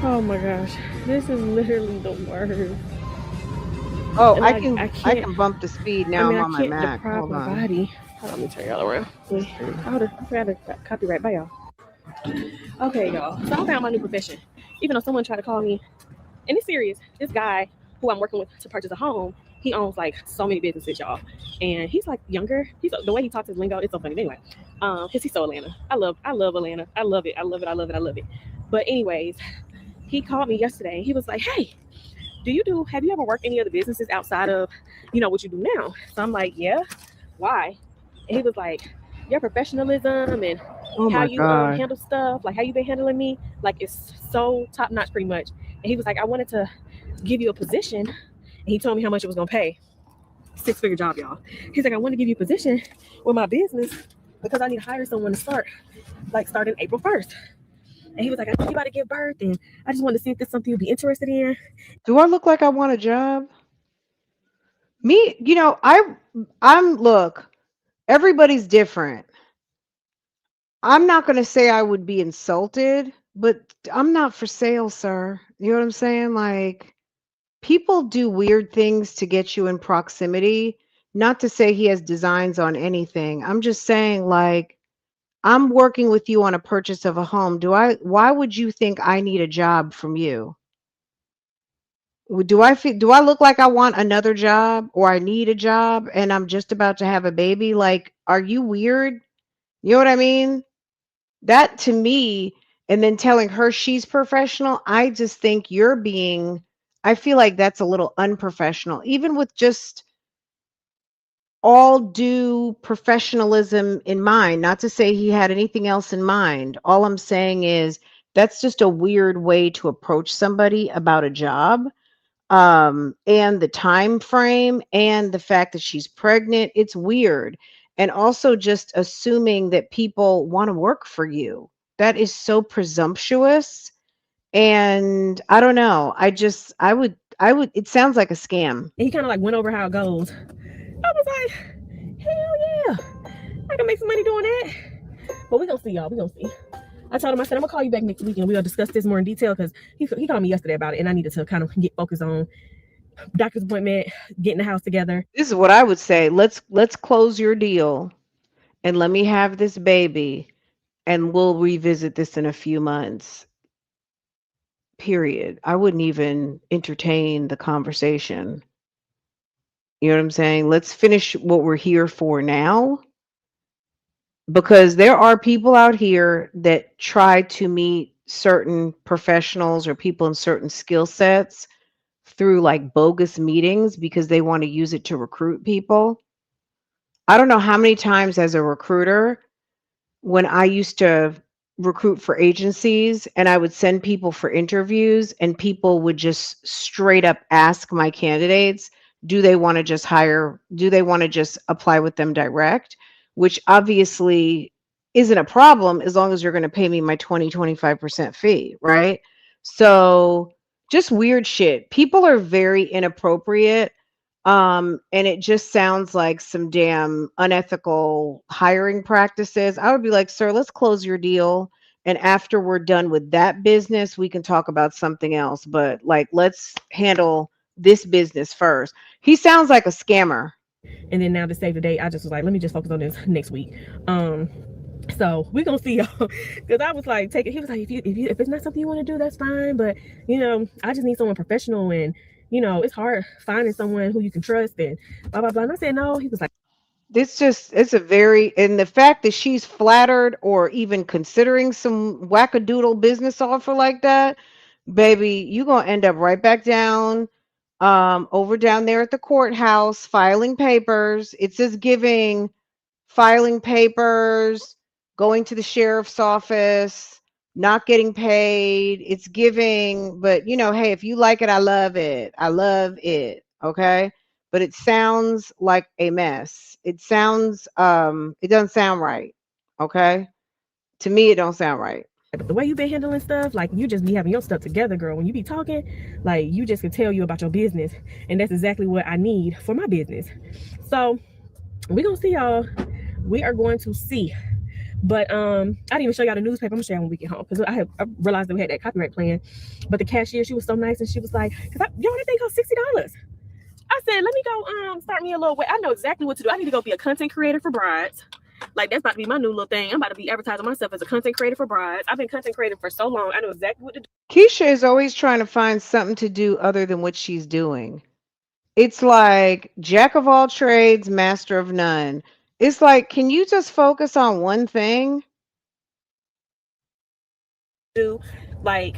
Oh my gosh. This is literally the worst. Oh, And I I can I can't can bump the speed I now. mean I'm I on my can't Mac. deprive Hold my on. body. Hold on, let me turn y'all around. Let's See. see. I forgot to copyright by y'all. Okay, y'all. So I found my new profession. Even though someone tried to call me, and it's serious, this guy who I'm working with to purchase a home, he owns like so many businesses, y'all. And he's like younger. He's the way he talks his lingo, it's so funny. Anyway, cause he's so Atlanta. I love Atlanta. I love it. I love it. I love it. I love it. But anyways, he called me yesterday. He was like, "Hey, have you ever worked any other businesses outside of, what you do now?" So I'm like, "Yeah." Why? And he was like, "Your professionalism and Oh how my you God. handle stuff, like how you been handling me, like it's so top notch, pretty much." And he was like, "I wanted to give you a position," and he told me how much it was gonna pay. 6-figure job, y'all. He's like, "I want to give you a position with my business because I need to hire someone to start, like starting April 1st." And he was like, "I think you about to give birth, and I just wanted to see if this is something you'd be interested in." Do I look like I want a job? Me, I'm look, everybody's different. I'm not going to say I would be insulted, but I'm not for sale, sir. You know what I'm saying? Like, people do weird things to get you in proximity. Not to say he has designs on anything. I'm just saying, like, I'm working with you on a purchase of a home. Why would you think I need a job from you? Do I look like I want another job or I need a job and I'm just about to have a baby? Like, are you weird? You know what I mean? That to me, and then telling her she's professional, I just think I feel like that's a little unprofessional, even with just all due professionalism in mind. Not to say he had anything else in mind. All I'm saying is that's just a weird way to approach somebody about a job. And the time frame and the fact that she's pregnant, it's weird. And also just assuming that people want to work for you, that is so presumptuous. And I don't know, I would it sounds like a scam. And he kind of like went over how it goes. I was like, "Hell yeah, I can make some money doing that." But we gonna see, y'all. We gonna see. I told him, I said, "I'm gonna call you back next week and we'll discuss this more in detail," because he called me yesterday about it, and I needed to kind of get focused on doctor's appointment, getting the house together. This is what I would say. Let's close your deal and let me have this baby and we'll revisit this in a few months. Period. I wouldn't even entertain the conversation. You know what I'm saying? Let's finish what we're here for now, because there are people out here that try to meet certain professionals or people in certain skill sets through like bogus meetings because they want to use it to recruit people. I don't know how many times as a recruiter, when I used to recruit for agencies and I would send people for interviews and people would just straight up ask my candidates, do they want to just apply with them direct, which obviously isn't a problem as long as you're going to pay me my 25% fee, right? So just weird shit. People are very inappropriate, and it just sounds like some damn unethical hiring practices. I would be like, "Sir, let's close your deal. And after we're done with that business, we can talk about something else. But like, let's handle this business first." He sounds like a scammer. And then now to save the date, I just was like, let me just focus on this next week. So we gonna see, y'all. Because I was like, take it. He was like, if it's not something you want to do, that's fine. But I just need someone professional, and it's hard finding someone who you can trust, and blah blah blah. And I said no. He was like, It's a very, and the fact that she's flattered or even considering some wackadoodle business offer like that, baby, you gonna end up right back down, over down there at the courthouse filing papers. It's as giving filing papers, going to the sheriff's office, not getting paid. It's giving, but hey, if you like it, I love it. I love it. Okay. But it sounds like a mess. It sounds it doesn't sound right. Okay. To me, it don't sound right. But the way you've been handling stuff, like you just be having your stuff together, girl. When you be talking, like you just can tell you about your business, and that's exactly what I need for my business. So we gonna see, y'all. We are going to see. But I didn't even show y'all the newspaper. I'm gonna show y'all when we get home because I realized that we had that copyright plan. But the cashier, she was so nice, and she was like, "Yo, that thing costs $60." I said, "Let me go start me a little way. I know exactly what to do. I need to go be a content creator for brides. Like that's about to be my new little thing. I'm about to be advertising myself as a content creator for brides. I've been content creating for so long. I know exactly what to do." Keisha is always trying to find something to do other than what she's doing. It's like jack of all trades, master of none. It's like, can you just focus on one thing? Like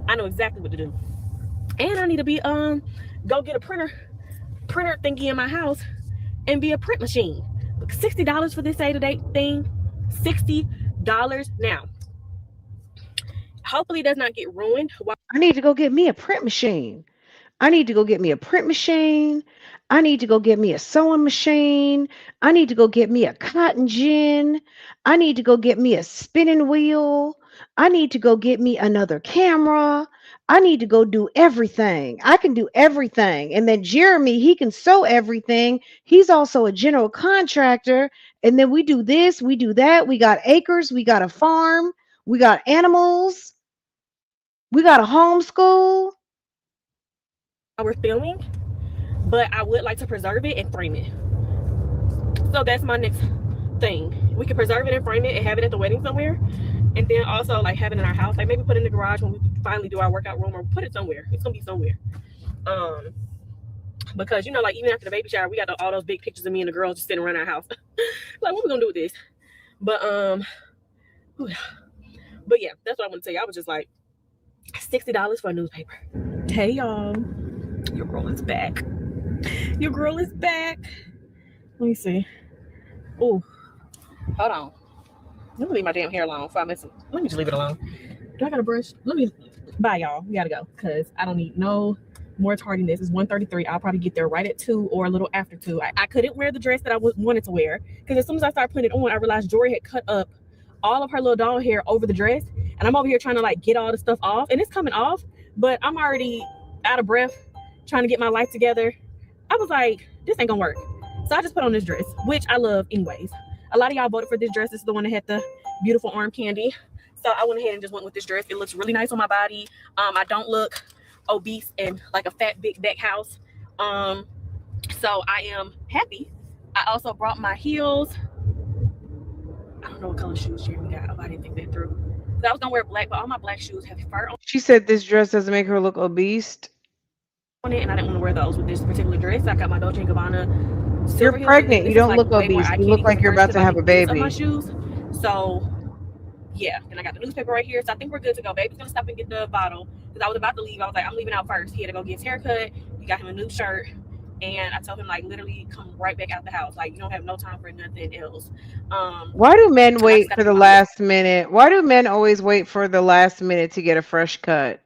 I know exactly what to do. And I need to be go get a printer thingy in my house and be a print machine. $60 for this day to day thing. $60 now. Hopefully it does not get ruined. I need to go get me a print machine. I need to go get me a print machine. I need to go get me a sewing machine. I need to go get me a cotton gin. I need to go get me a spinning wheel. I need to go get me another camera. I need to go do everything. I can do everything. And then Jeremy, he can sew everything. He's also a general contractor. And then we do this, we do that. We got acres, we got a farm, we got animals, we got a homeschool. We're filming, but I would like to preserve it and frame it. So that's my next thing. We can preserve it and frame it and have it at the wedding somewhere. And then also like have it in our house. Like maybe put it in the garage when we finally do our workout room, or put it somewhere. It's gonna be somewhere. Because like even after the baby shower, we got all those big pictures of me and the girls just sitting around our house. Like what we gonna do with this? But yeah, that's what I want to tell you. I was just like $60 for a newspaper. Hey y'all, your girl is back. Your girl is back. Let me see. Oh, hold on. Let me leave my damn hair alone before I miss it. Let me just leave it alone. Do I got a brush? Let me. Bye, y'all. We gotta go because I don't need no more tardiness. It's 1:33. I'll probably get there right at 2 or a little after 2. I couldn't wear the dress that I wanted to wear because as soon as I started putting it on, I realized Jory had cut up all of her little doll hair over the dress, and I'm over here trying to like get all the stuff off, and it's coming off, but I'm already out of breath trying to get my life together. I was like, this ain't gonna work. So I just put on this dress, which I love anyways. A lot of y'all voted for this dress. This is the one that had the beautiful arm candy. So I went ahead and just went with this dress. It looks really nice on my body. I don't look obese and like a fat big back house. So I am happy. I also brought my heels. I don't know what color shoes Jeremy got. I didn't think that through. So I was gonna wear black, but all my black shoes have fur on She said this dress doesn't make her look obese. it, and I didn't want to wear those with this particular dress. I got my Dolce & Gabbana. You're pregnant. You don't look obese. You look like you're about to have a baby. My shoes. So yeah, and I got the newspaper right here. So I think we're good to go. Baby's gonna stop and get the bottle because I was about to leave. I was like, I'm leaving out first. He had to go get his haircut. We got him a new shirt. And I told him like literally come right back out the house. Like you don't have no time for nothing else. Why do men wait for the last minute? Why do men always wait for the last minute to get a fresh cut?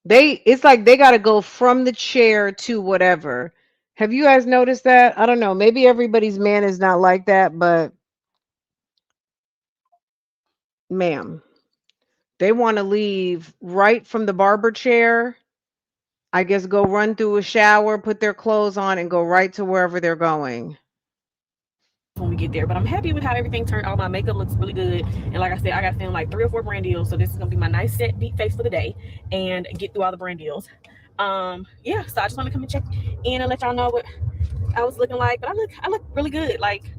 It's like they got to go from the chair to whatever. Have you guys noticed that? I don't know. Maybe everybody's man is not like that, but ma'am, they want to leave right from the barber chair. I guess go run through a shower, put their clothes on, and go right to wherever they're going. When we get there, but I'm happy with how everything turned out. My makeup looks really good, and like I said, I got film like 3 or 4 brand deals, so this is gonna be my nice set deep face for the day and get through all the brand deals. Yeah, so I just want to come and check in and let y'all know what I was looking like, but I look really good, like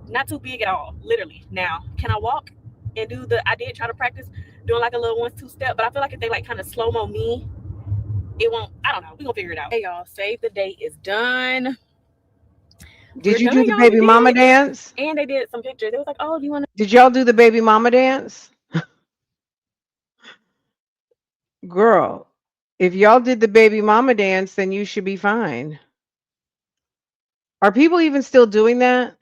not too big at all, literally. Now can I walk and do I did try to practice doing like a little 1-2 step, but I feel like if they like kind of slow-mo me, it won't. I don't know, we're gonna figure it out. Hey y'all, save the date is done. Did you do the baby mama dance? And they did some pictures. It was like, oh, do you want to? Did y'all do the baby mama dance? Girl, if y'all did the baby mama dance, then you should be fine. Are people even still doing that?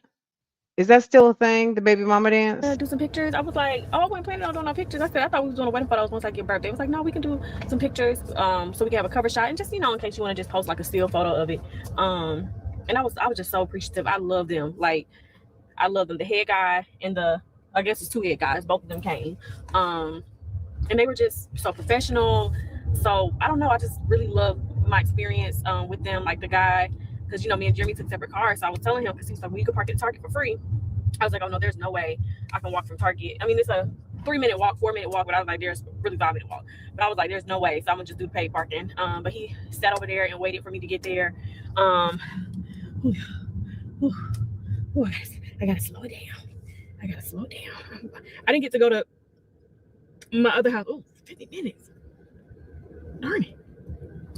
Is that still a thing? The baby mama dance? Do some pictures. I was like, oh, I wasn't planning on doing no pictures. I thought we was doing a wedding photos once I get birthday. I was like, no, we can do some pictures, so we can have a cover shot and just, you know, in case you want to just post like a still photo of it. And I was just so appreciative. I love them. Like, I love them. The head guy and I guess it's two head guys. Both of them came, and they were just so professional. So I don't know. I just really love my experience with them. Like the guy, because you know, me and Jeremy took separate cars. So I was telling him, because he was like, well, you could park at Target for free. I was like, oh no, there's no way I can walk from Target. I mean, it's a 3-minute walk, 4-minute walk, but I was like, there's really 5-minute walk. But I was like, there's no way. So I'm gonna just do the paid parking. But he sat over there and waited for me to get there. Whew, whew, whew, I gotta slow it down. I didn't get to go to my other house. Oh, 50 minutes. Darn it.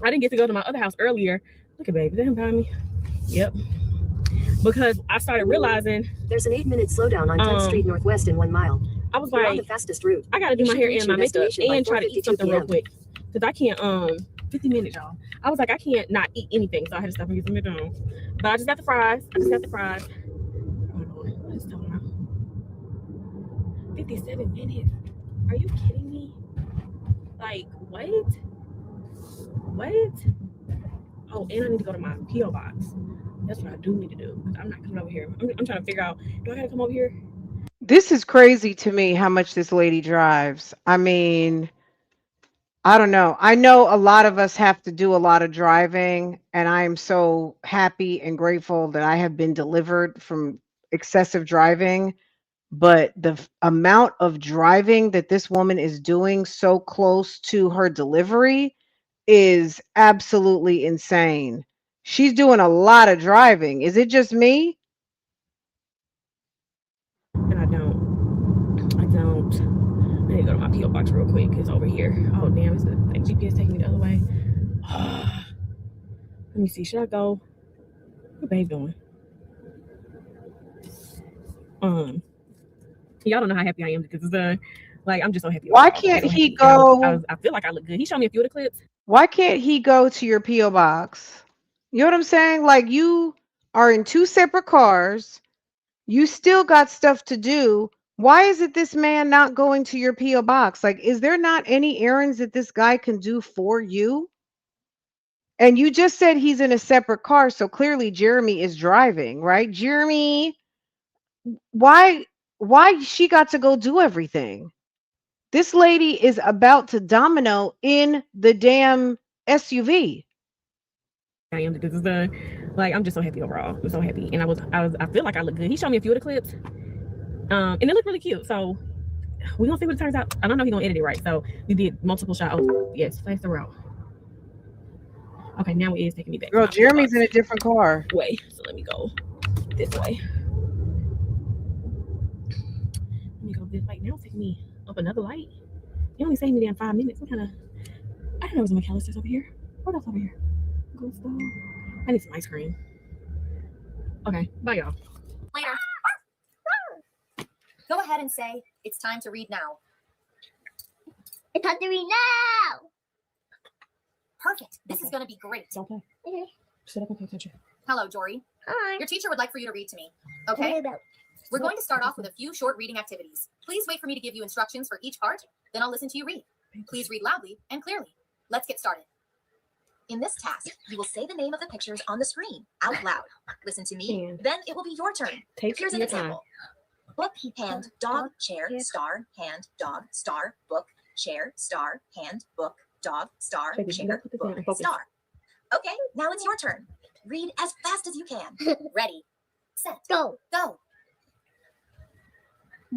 I didn't get to go to my other house earlier. Look at baby, is that him behind me? Yep. Because I started realizing there's an 8-minute slowdown on 10th Street Northwest in 1 mile. I was You're like, on the fastest route. I gotta do my hair and my makeup and try to eat something real quick. Because I can't 50 minutes, y'all. I was like, I can't not eat anything, so I had to stop and get some McDonald's. But I just got the fries. Hold on. Let's talk about 57 minutes. Are you kidding me? Like, what? Oh, and I need to go to my P.O. box. That's what I do need to do. I'm not coming over here. I'm trying to figure out, do I gotta come over here? This is crazy to me how much this lady drives. I mean, I don't know. I know a lot of us have to do a lot of driving, and I am so happy and grateful that I have been delivered from excessive driving. But the amount of driving that this woman is doing so close to her delivery is absolutely insane. She's doing a lot of driving. Is it just me? And I don't. I need to go to my P.O. box real quick. It's over here. Oh, damn. It's the GPS taking me the other way. Let me see. Should I go? What babe doing? Y'all don't know how happy I am because it's done. Like, I'm just so happy. Why can't he go? I feel like I look good. He showed me a few of the clips. Why can't he go to your P.O. box? You know what I'm saying? Like, you are in 2 separate cars. You still got stuff to do. Why is it this man not going to your P.O. box? Like, is there not any errands that this guy can do for you? And you just said he's in a separate car, so clearly Jeremy is driving, right? Jeremy, why she got to go do everything? This lady is about to domino in the damn SUV. I am because it's done. Like, I'm just so happy overall. I'm so happy. And I feel like I look good. He showed me a few of the clips. And it looked really cute. So we're gonna see what it turns out. I don't know if he's gonna edit it right. So we did multiple shots. Oh, yes, faster route. Okay, now it is taking me back. Girl, Jeremy's in a different car. Way. So let me go this way. Let me go this way. Now it's taking me up another light. It only saved me damn 5 minutes. I don't know what's McAllister's over here. What else over here? Go store. I need some ice cream. Okay, bye y'all. Later. Go ahead and say, it's time to read now. It's time to read now. Perfect. This is going to be great. Don't play. Okay. Sit up and pay attention. Hello, Jory. Hi. Your teacher would like for you to read to me. Okay? We're going to start off with a few short reading activities. Please wait for me to give you instructions for each part, then I'll listen to you read. Please read loudly and clearly. Let's get started. In this task, you will say the name of the pictures on the screen out loud. Listen to me, then it will be your turn. Here's an example. Book, hand, dog, chair, star, hand, dog, star, book, chair, star, hand, book, dog, star, chair, book, star. Okay, now it's your turn. Read as fast as you can. Ready, set, Go. go.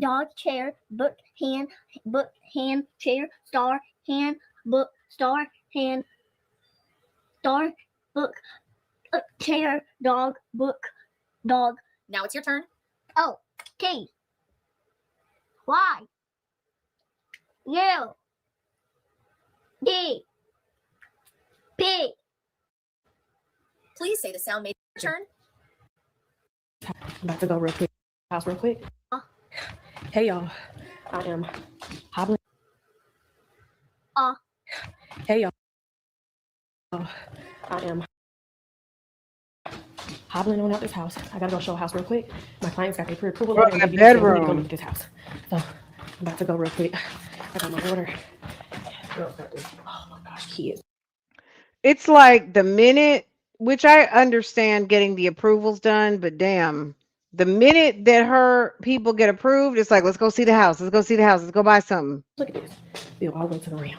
Dog, chair, book, hand, chair, star, hand, book, star, hand, star, book, chair, dog, book, dog. Now it's your turn. O, T, Y, U, D, P. Please say the sound made your turn. I'm about to go real quick. House real quick. Hey y'all. I am hobbling. Hey y'all. I am hobbling on out this house. I gotta go show a house real quick. My clients got their pre-approval Oh, letter. that We need to go bedroom. look at this house. So I'm about to go real quick. I got my daughter. Oh my gosh, kids. It's like the minute, which I understand getting the approvals done, but damn, the minute that her people get approved, it's like, let's go see the house. Let's go see the house. Let's go buy something. Look at this. Bill all the way to the rim.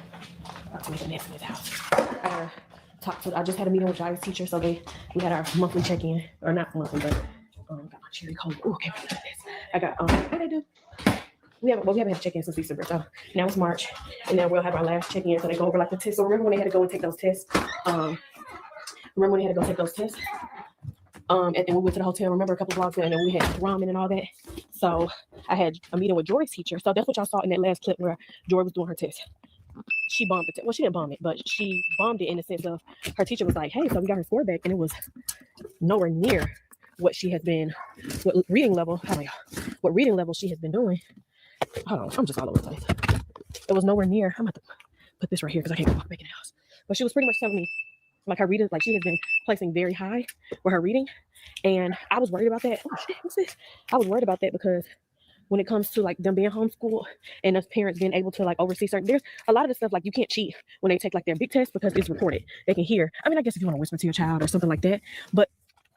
About to make a mess in this house. I just had a meeting with Jair's teacher, so we had our monthly check-in, or not monthly, but got my cherry cola. Oh, okay, look at this. I got what they do? We haven't had check-in since December, so now it's March, and then we'll have our last check-in. So they go over like the tests. So remember when they had to go and take those tests? And we went to the hotel. Remember a couple of vlogs ago, and then we had ramen and all that. So I had a meeting with Jory's teacher. So that's what y'all saw in that last clip where Jory was doing her test. She bombed it. Well, she didn't bomb it, but she bombed it in the sense of her teacher was like, "Hey, so we got her score back," and it was nowhere near what she has been, what reading level she has been doing. Hold on, I'm just all over the place. It was nowhere near. I'm about to put this right here because I can't walk back in the house. But she was pretty much telling me, like, her reading, like she has been placing very high with her reading, and I was worried about that. Oh shit, what's this? I was worried about that because when it comes to like them being homeschooled and us parents being able to like oversee certain, there's a lot of the stuff like you can't cheat when they take like their big test because it's recorded. They can hear. I mean, I guess if you want to whisper to your child or something like that, but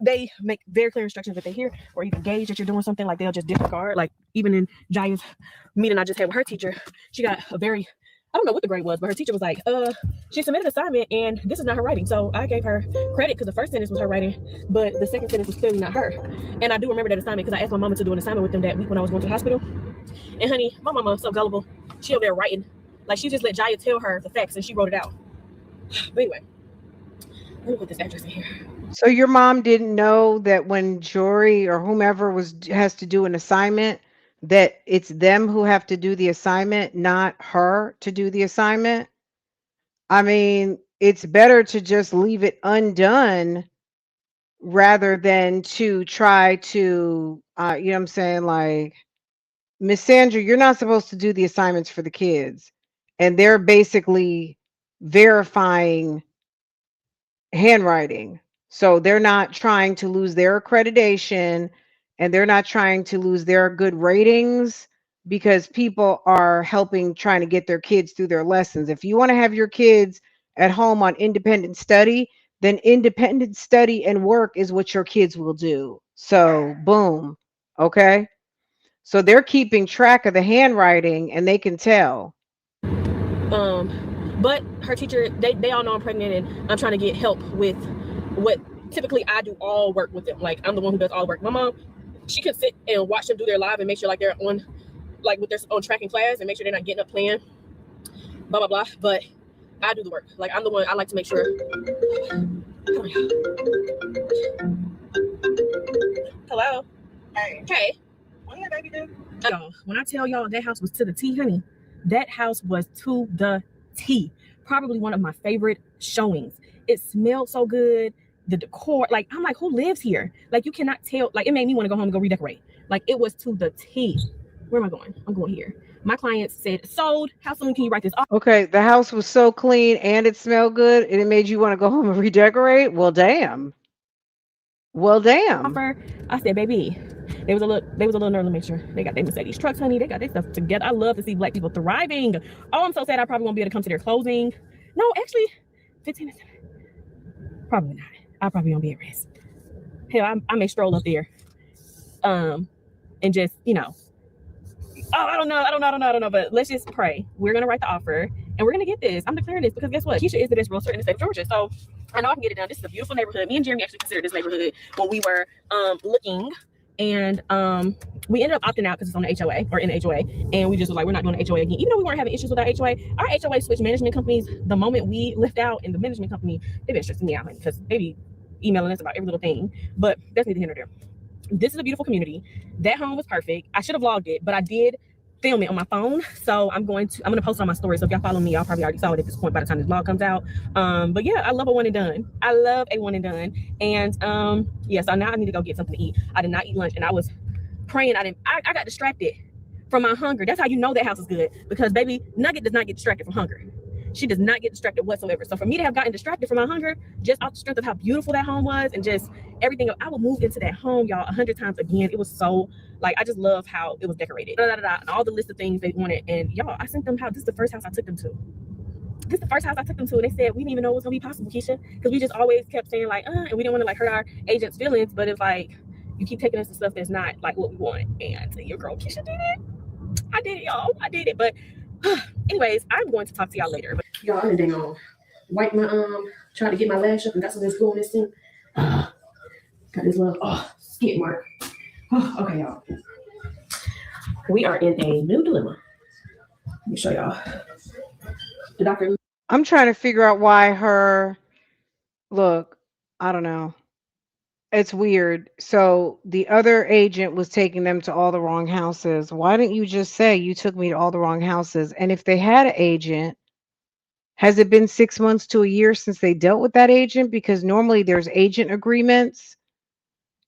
they make very clear instructions that they hear, or you can gauge that you're doing something, like they'll just disregard. Like even in Jaya's meeting I just had with her teacher, she got a very, I don't know what the grade was, but her teacher was like, she submitted an assignment and this is not her writing. So I gave her credit because the first sentence was her writing, but the second sentence was clearly not her. And I do remember that assignment because I asked my mama to do an assignment with them that week when I was going to the hospital. And honey, my mama so gullible. She over there writing. Like she just let Jaya tell her the facts and she wrote it out. But anyway, let me put this address in here. So your mom didn't know that when Jory or whomever has to do an assignment, that it's them who have to do the assignment, not her to do the assignment? I mean, it's better to just leave it undone rather than to try to, you know what I'm saying? Like, Miss Sandra, you're not supposed to do the assignments for the kids. And they're basically verifying handwriting. So they're not trying to lose their accreditation and they're not trying to lose their good ratings because people are helping trying to get their kids through their lessons. If you want to have your kids at home on independent study, then independent study and work is what your kids will do. So boom. Okay. So they're keeping track of the handwriting and they can tell. But her teacher, they all know I'm pregnant and I'm trying to get help with what typically I do all work with them. Like I'm the one who does all the work. My mom, she could sit and watch them do their live and make sure like they're on, like with their own track in class and make sure they're not getting up playing, blah, blah, blah. But I do the work. Like I'm the one, I like to make sure. Hello. Hey. What did baby do? When I tell y'all that house was to the T, honey, that house was to the T. Probably one of my favorite showings. It smelled so good. The decor, like I'm like, who lives here? Like you cannot tell. Like it made me want to go home and go redecorate. Like it was to the T. Where am I going? I'm going here. My clients said sold. How soon can you write this off? Okay, the house was so clean and it smelled good and it made you want to go home and redecorate. Well, damn. Well, damn. I said, baby, they was a little nervous to make sure they got their Mercedes trucks, honey. They got their stuff together. I love to see Black people thriving. Oh, I'm so sad I probably won't be able to come to their closing. No, actually, 15 minutes. Probably not. I probably won't be at rest. Hell, I may stroll up there, and just, you know, I don't know, but let's just pray. We're gonna write the offer, and we're gonna get this. I'm declaring this because guess what? Keisha is the best realtor in the state of Georgia, so I know I can get it done. This is a beautiful neighborhood. Me and Jeremy actually considered this neighborhood when we were looking, and we ended up opting out because it's on the HOA or in the HOA, and we just was like, we're not doing the HOA again. Even though we weren't having issues with our HOA switched management companies the moment we left out, and the management company, they've been stressing me out because they be emailing us about every little thing, but that's neither here nor there. This is a beautiful community. That home was perfect. I should have vlogged it, but I did film it on my phone, so I'm gonna post it on my story. So if y'all follow me, y'all probably already saw it at this point by the time this vlog comes out. But yeah, I love a one and done. And yeah, so now I need to go get something to eat. I did not eat lunch and I was praying. I got distracted from my hunger. That's how you know that house is good, because baby, Nugget does not get distracted from hunger. She does not get distracted whatsoever. So for me to have gotten distracted from my hunger, just off the strength of how beautiful that home was and just everything, I would move into that home, y'all, 100 times again. It was so, like, I just love how it was decorated, and all the list of things they wanted. And y'all, I sent them how this is the first house I took them to. This is the first house I took them to, and they said we didn't even know it was gonna be possible, Keisha, because we just always kept saying like, and we didn't want to like hurt our agent's feelings. But it's like you keep taking us to stuff that's not like what we want. And your girl Keisha did it. I did it, y'all. I did it. But anyways, I'm going to talk to y'all later. But y'all, I'm gonna wipe my trying to get my lash up, and got something glue on this thing. Got this little skid mark. Okay, y'all. We are in a new dilemma. Let me show y'all. The doctor. I'm trying to figure out why look, I don't know. It's weird. So the other agent was taking them to all the wrong houses. Why didn't you just say you took me to all the wrong houses? And if they had an agent, has it been 6 months to a year since they dealt with that agent? Because normally there's agent agreements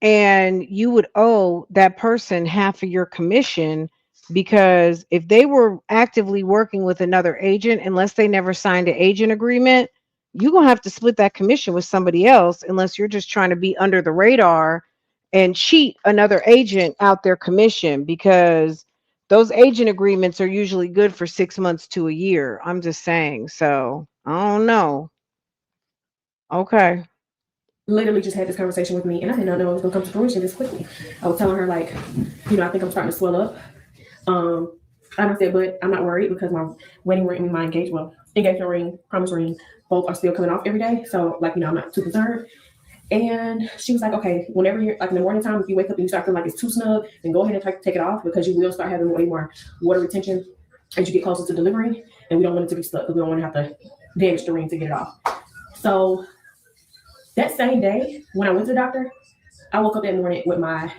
and you would owe that person half of your commission, because if they were actively working with another agent, unless they never signed an agent agreement, you're going to have to split that commission with somebody else, unless you're just trying to be under the radar and cheat another agent out their commission, because those agent agreements are usually good for 6 months to a year. I'm just saying. So I don't know. Okay. Literally just had this conversation with me, and I did not know it was gonna come to fruition this quickly. I was telling her like, I think I'm starting to swell up. I said, but I'm not worried because my wedding ring, my engagement ring, promise ring, both are still coming off every day. So like, I'm not too concerned. And she was like, okay, whenever you're like in the morning time, if you wake up and you start feeling like it's too snug, then go ahead and take it off, because you will start having way more water retention as you get closer to delivery, and we don't want it to be stuck because we don't want to have to damage the ring to get it off. So that same day when I went to the doctor, I woke up that morning with my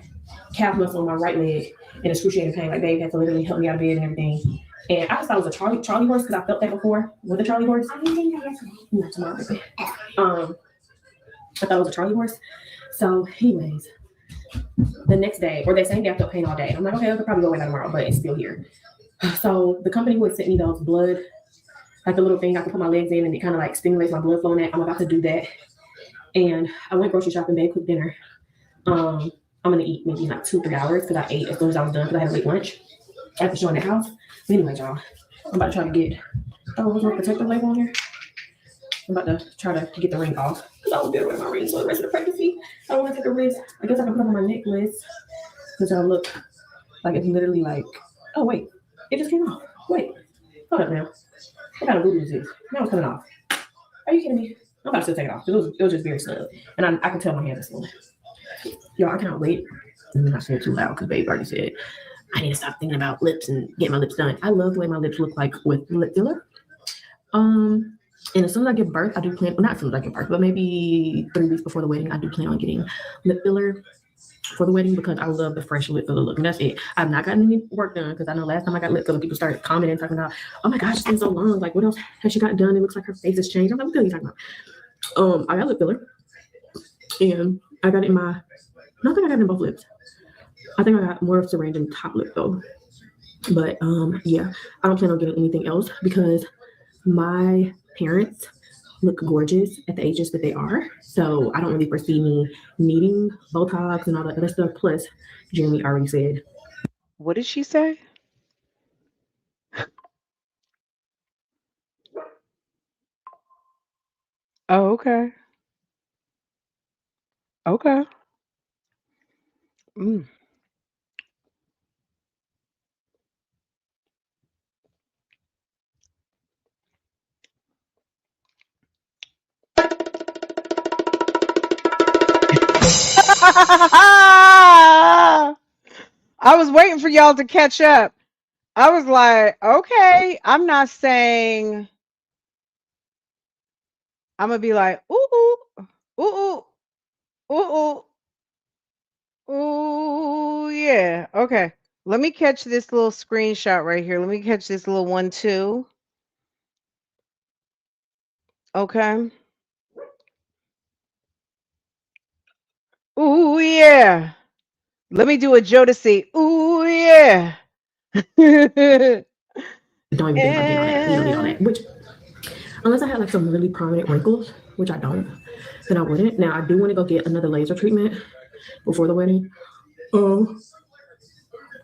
calf muscle on my right leg in excruciating pain. Like, they had to literally help me out of bed and everything. And I just thought it was a Charlie horse, because I felt that before with a Charlie horse. Not tomorrow, baby. I thought it was a Charlie horse. So anyways, the next day, or that same day, I felt pain all day. I'm like, okay, I could probably go away by tomorrow, but it's still here. So the company who had sent me those blood, like the little thing I can put my legs in and it kind of like stimulates my blood flow in that, I'm about to do that. And I went grocery shopping, babe, cooked dinner. I'm gonna eat maybe like 2-3 hours, because I ate as soon as I was done, because I had a late lunch after showing the house. But anyway, y'all, I'm about to try to get what's my protective label on here. I'm about to try to get the ring off, because I was gonna wear my ring for the rest of the pregnancy. I don't want to take a risk. I guess I can put on my necklace, because I look like it's literally like, oh wait, it just came off. Wait, hold up now. What kind of voodoo is this? Now it's coming off. Are you kidding me? I'm about to still take it off. It was just very snug. And I can tell my hands are swollen. Y'all, I cannot wait. Let me not say it too loud, because babe already said I need to stop thinking about lips and get my lips done. I love the way my lips look like with lip filler. And as soon as I give birth, I do plan, well, not as soon as I give birth, but maybe 3 weeks before the wedding, I do plan on getting lip filler for the wedding, because I love the fresh lip filler look. And that's it. I've not gotten any work done, because I know last time I got lip filler, people started commenting, talking about, oh my gosh, it's been so long. Like, what else has she gotten done? It looks like her face has changed. I'm like, what are you talking about? I got lip filler, and I got it in my, I think I got it in both lips. I think I got more of syringe in top lip though. But yeah, I don't plan on getting anything else, because my parents look gorgeous at the ages that they are. So I don't really foresee me needing Botox and all that other stuff. Plus, Jeremy already said. What did she say? Oh, okay. Okay. Mm. I was waiting for y'all to catch up. I was like, okay, I'm not saying I'm gonna be like, ooh, ooh, ooh, ooh, ooh, ooh, yeah. Okay. Let me catch this little screenshot right here. Let me catch this little 1-2. Okay. Ooh, yeah. Let me do a Jodeci. Ooh, yeah. Don't even think about getting on that. We don't need all that. Which Unless I had like some really prominent wrinkles, which I don't, then I wouldn't. Now I do want to go get another laser treatment before the wedding.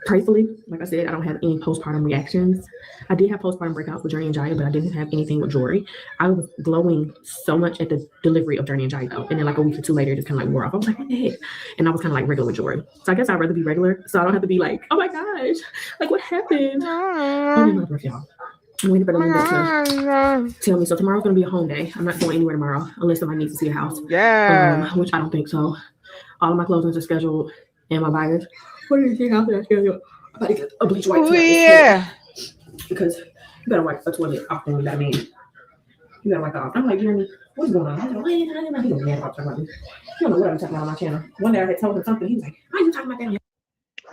Truthfully, like I said, I don't have any postpartum reactions. I did have postpartum breakouts with Journey and Jaya, but I didn't have anything with Jory. I was glowing so much at the delivery of Journey and Jaya, though. And then like a week or two later, it just kind of like wore off. I was like, what the heck? And I was kind of like regular with Jory. So I guess I'd rather be regular, so I don't have to be like, oh my gosh, like what happened? I'm waiting for the Linda to tell me. So tomorrow's gonna be a home day. I'm not going anywhere tomorrow unless somebody needs to see a house. Yeah. Which I don't think so. All of my closings are scheduled and my buyers. What do you think out there? I'm about to get a bleach white toilet. Yeah. Because you gotta wipe the toilet often with that man. You gotta wipe it off. I'm like, Jeremy, what's going on? He's like, he was mad about talking about me. You don't know what I'm talking about on my channel. One day I had told him something. He was like, why are you talking about that?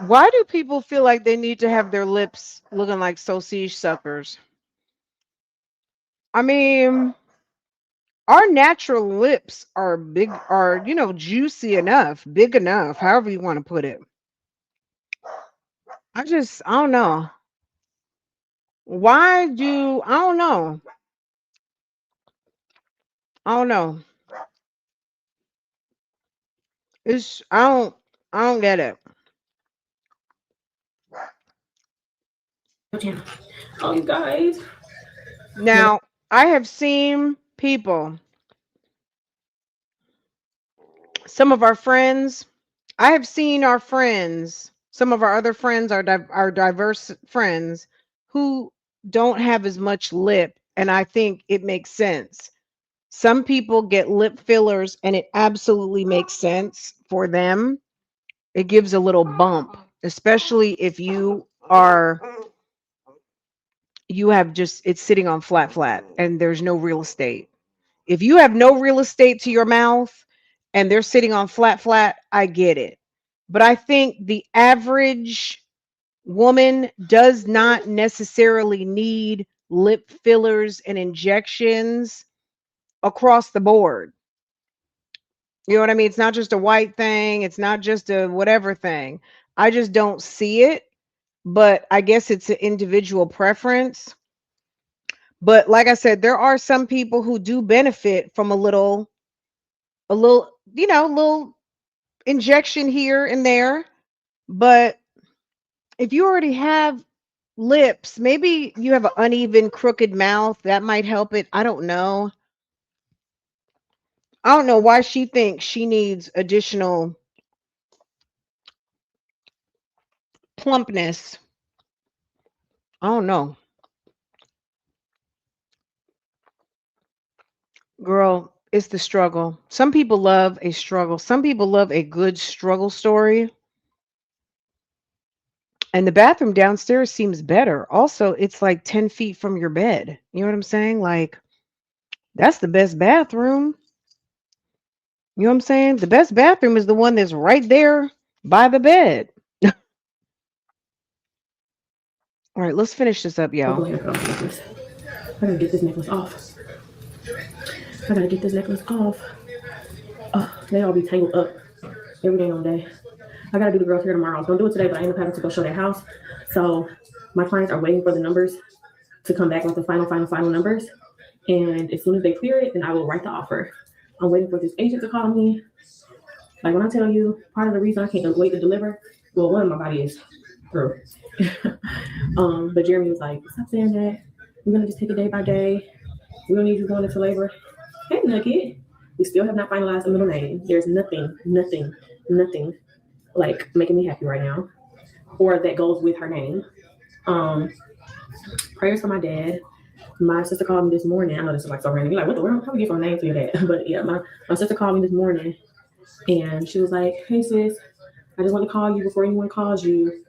Why do people feel like they need to have their lips looking like sausage suckers? I mean, our natural lips are big, are, you know, juicy enough, big enough, however you want to put it. I don't know. I don't know. I don't know. I don't get it. Oh, you guys. Now, I have seen people, some of our friends, I have seen our friends, some of our other friends, our diverse friends who don't have as much lip, and I think it makes sense. Some people get lip fillers and it absolutely makes sense for them. It gives a little bump, especially if you have just, it's sitting on flat and there's no real estate. If you have no real estate to your mouth and they're sitting on flat, I get it. But I think the average woman does not necessarily need lip fillers and injections across the board. You know what I mean? It's not just a white thing. It's not just a whatever thing. I just don't see it, but I guess it's an individual preference. But like I said, there are some people who do benefit from a little, little injection here and there. But if you already have lips, maybe you have an uneven, crooked mouth, that might help it. I don't know. I don't know why she thinks she needs additional plumpness. I don't know. Girl, it's the struggle. Some people love a struggle. Some people love a good struggle story. And the bathroom downstairs seems better. Also, it's like 10 feet from your bed. You know what I'm saying? Like, that's the best bathroom. You know what I'm saying? The best bathroom is the one that's right there by the bed. All right, let's finish this up, y'all. I gotta get this necklace off. Oh, they all be tangled up every day on day. I gotta do the girls here tomorrow. I was gonna do it today, but I ended up having to go show their house. So my clients are waiting for the numbers to come back with the final numbers. And as soon as they clear it, then I will write the offer. I'm waiting for this agent to call me. Like when I tell you, part of the reason I can't wait to deliver, well, one, my body is through. But Jeremy was like, stop saying that. We're gonna just take it day by day. We don't need you going into labor. Hey, Nugget. We still have not finalized the middle name. There's nothing like making me happy right now, or that goes with her name. Prayers for my dad. My sister called me this morning. I know this is like so random. You're like, what the world? How do we give a name to your dad? But yeah, my sister called me this morning and she was like, hey sis, I just want to call you before anyone calls you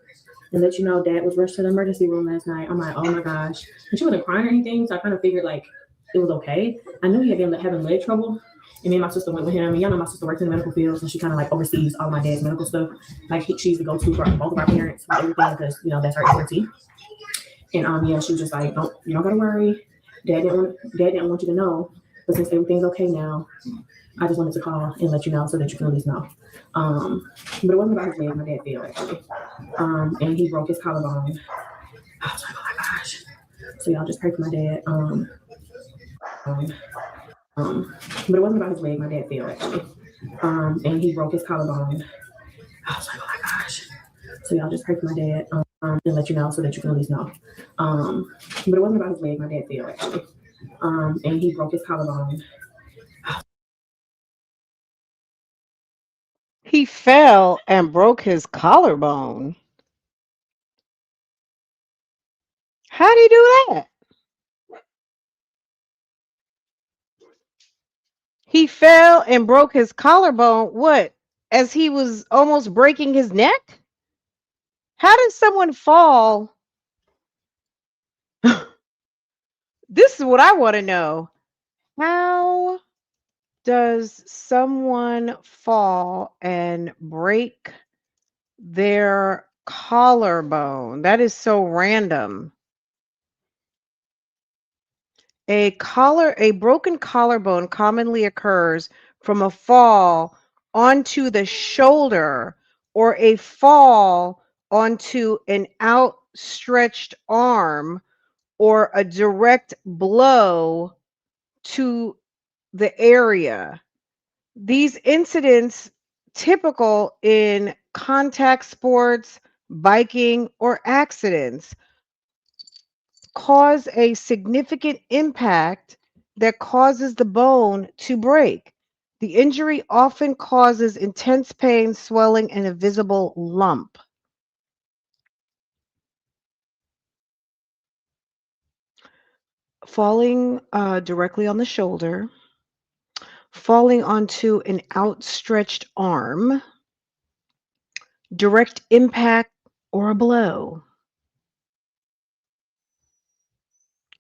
and let you know dad was rushed to the emergency room last night. I'm like, oh my gosh. And she wasn't crying or anything, so I kind of figured like it was okay. I knew he had been having leg trouble. And me and my sister went with him. And y'all know my sister works in the medical field, so she kind of like oversees all my dad's medical stuff. Like she's the go-to for both of our parents with everything because that's her expertise. And yeah, she was just like, you don't gotta worry. Dad didn't want you to know, but since everything's okay now, I just wanted to call and let you know so that you can at least know. But it wasn't about his leg. My dad fell actually, and he broke his collarbone. I was like, oh my gosh. So y'all just pray for my dad. But it wasn't about his leg. My dad fell actually, and he broke his collarbone. I was like, oh my gosh. So y'all just pray for my dad, and let you know so that you can at least know. But it wasn't about his leg. My dad fell actually, and he broke his collarbone. He fell and broke his collarbone. How'd he do that? He fell and broke his collarbone. What? As he was almost breaking his neck? How did someone fall? This is what I want to know. How does someone fall and break their collarbone? That is so random. A broken collarbone commonly occurs from a fall onto the shoulder or a fall onto an outstretched arm or a direct blow to the area. These incidents typical in contact sports, biking, or accidents cause a significant impact that causes the bone to break. The injury often causes intense pain, swelling, and a visible lump. Falling directly on the shoulder, falling onto an outstretched arm, direct impact or a blow.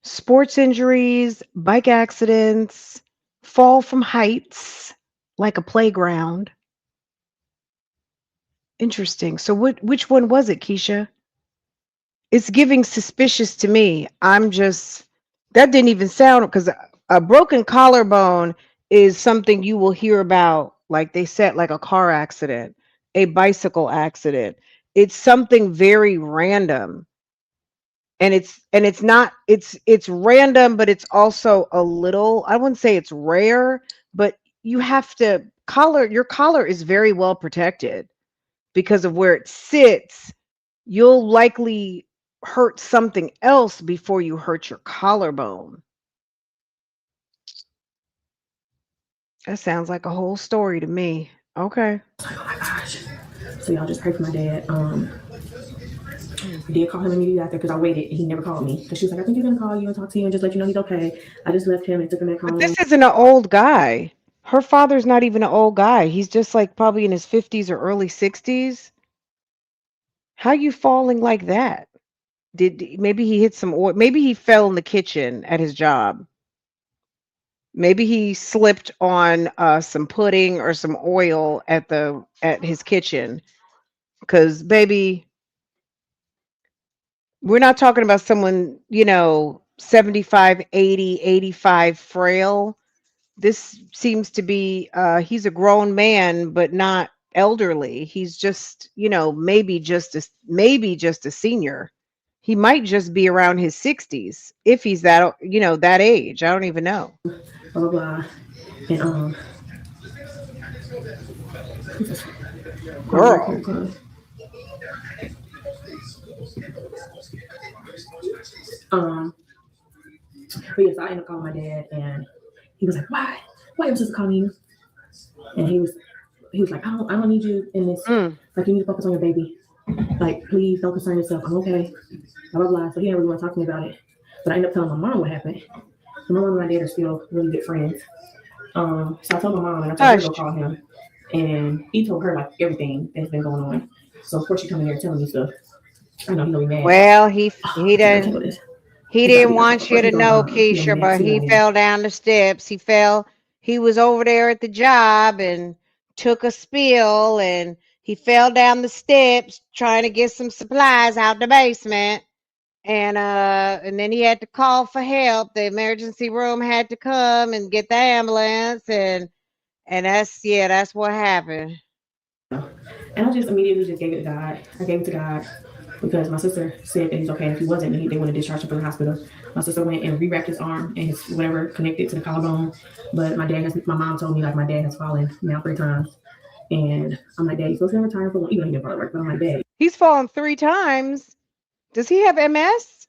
Sports injuries, bike accidents, fall from heights like a playground. Interesting. So which one was it, Keisha? It's giving suspicious to me. That didn't even sound because a broken collarbone is something you will hear about, like they said, like a car accident, a bicycle accident. It's something very random. And it's not it's random, but it's also a little, I wouldn't say it's rare, but you have to your collar is very well protected because of where it sits. You'll likely hurt something else before you hurt your collarbone. That sounds like a whole story to me. Okay. Oh my gosh. So y'all just pray for my dad. I did call him immediately after because I waited. He never called me because she was like, I think he's gonna call you and talk to you and just let you know he's okay. I just left him and took him back But home. this isn't an old guy. Her father's not even an old guy. He's just like probably in his 50s or early 60s. How you falling like that? Did maybe he hit some oil? Maybe he fell in the kitchen at his job. Maybe he slipped on some pudding or some oil at his kitchen. Because baby, we're not talking about someone, 75, 80, 85, frail. This seems to be he's a grown man, but not elderly. He's just, maybe just a senior. He might just be around his 60s if he's that age. I don't even know. Blah blah blah. And Girl. But yes, I ended up calling my dad, and he was like, "Why? Why am I supposed to call you?" And he was like, I don't need you in this. Like, you need to focus on your baby. Like, please don't concern yourself. I'm okay. Blah blah blah. So he didn't really want to talk to me about it. But I ended up telling my mom what happened. My mom and my dad are still really good friends. So I told my mom, and I told her to go call him, and he told her like everything that's been going on. So of course she coming here telling me stuff. I know he's gonna be mad. Well, he didn't want you to know, Keisha, but he fell down the steps. He was over there at the job and took a spill, and he fell down the steps trying to get some supplies out the basement. And then he had to call for help. The emergency room had to come and get the ambulance, and that's what happened. And I just immediately just gave it to God. I gave it to God because my sister said that he's okay. If he wasn't, they want to discharge him from the hospital. My sister went and rewrapped his arm and his whatever connected to the collarbone. But my mom told me like my dad has fallen now 3 times. And I'm like, Dad, you're supposed to retire for one. Even though he didn't probably work, but I'm like, Dad. He's fallen 3 times. Does he have MS?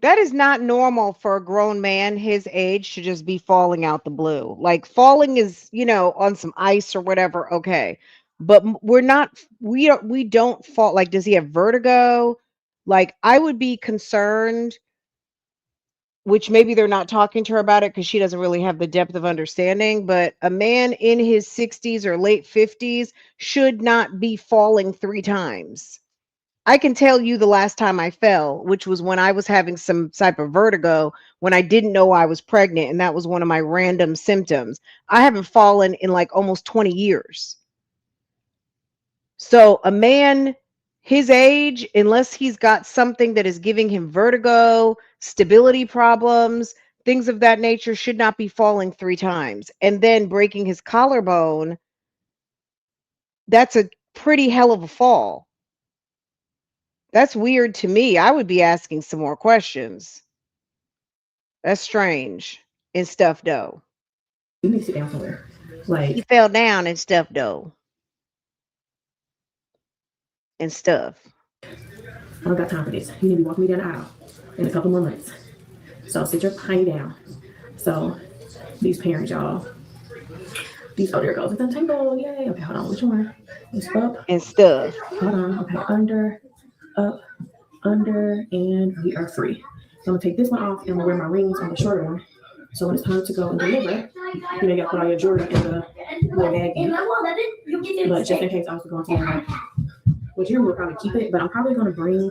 That is not normal for a grown man his age to just be falling out the blue. Like falling is, on some ice or whatever, okay. But we don't fall. Like, does he have vertigo? Like, I would be concerned, which maybe they're not talking to her about it because she doesn't really have the depth of understanding, but a man in his 60s or late 50s should not be falling 3 times. I can tell you the last time I fell, which was when I was having some type of vertigo when I didn't know I was pregnant, and that was one of my random symptoms. I haven't fallen in like almost 20 years. So a man his age, unless he's got something that is giving him vertigo, stability problems, things of that nature, should not be falling 3 times. And then breaking his collarbone, that's a pretty hell of a fall. That's weird to me. I would be asking some more questions. That's strange. In stuffed dough. You need to sit down somewhere. Like, He fell down in stuffed dough. And stuff. I don't got time for this. You need to be walking me down the aisle in a couple more months. So sit your hiney down. So these parents, y'all. There it goes. It's untangled. Yay. Okay, hold on. Which one? It's up. And stuff. Hold on. Okay, under, up, under, and we are free. So I'm gonna take this one off and I'm gonna wear my rings on the shorter one. So when it's time to go and deliver, you gotta put all your jewelry in the little bag in. But just in case I was going to deliver, which you will probably keep it, but I'm probably gonna bring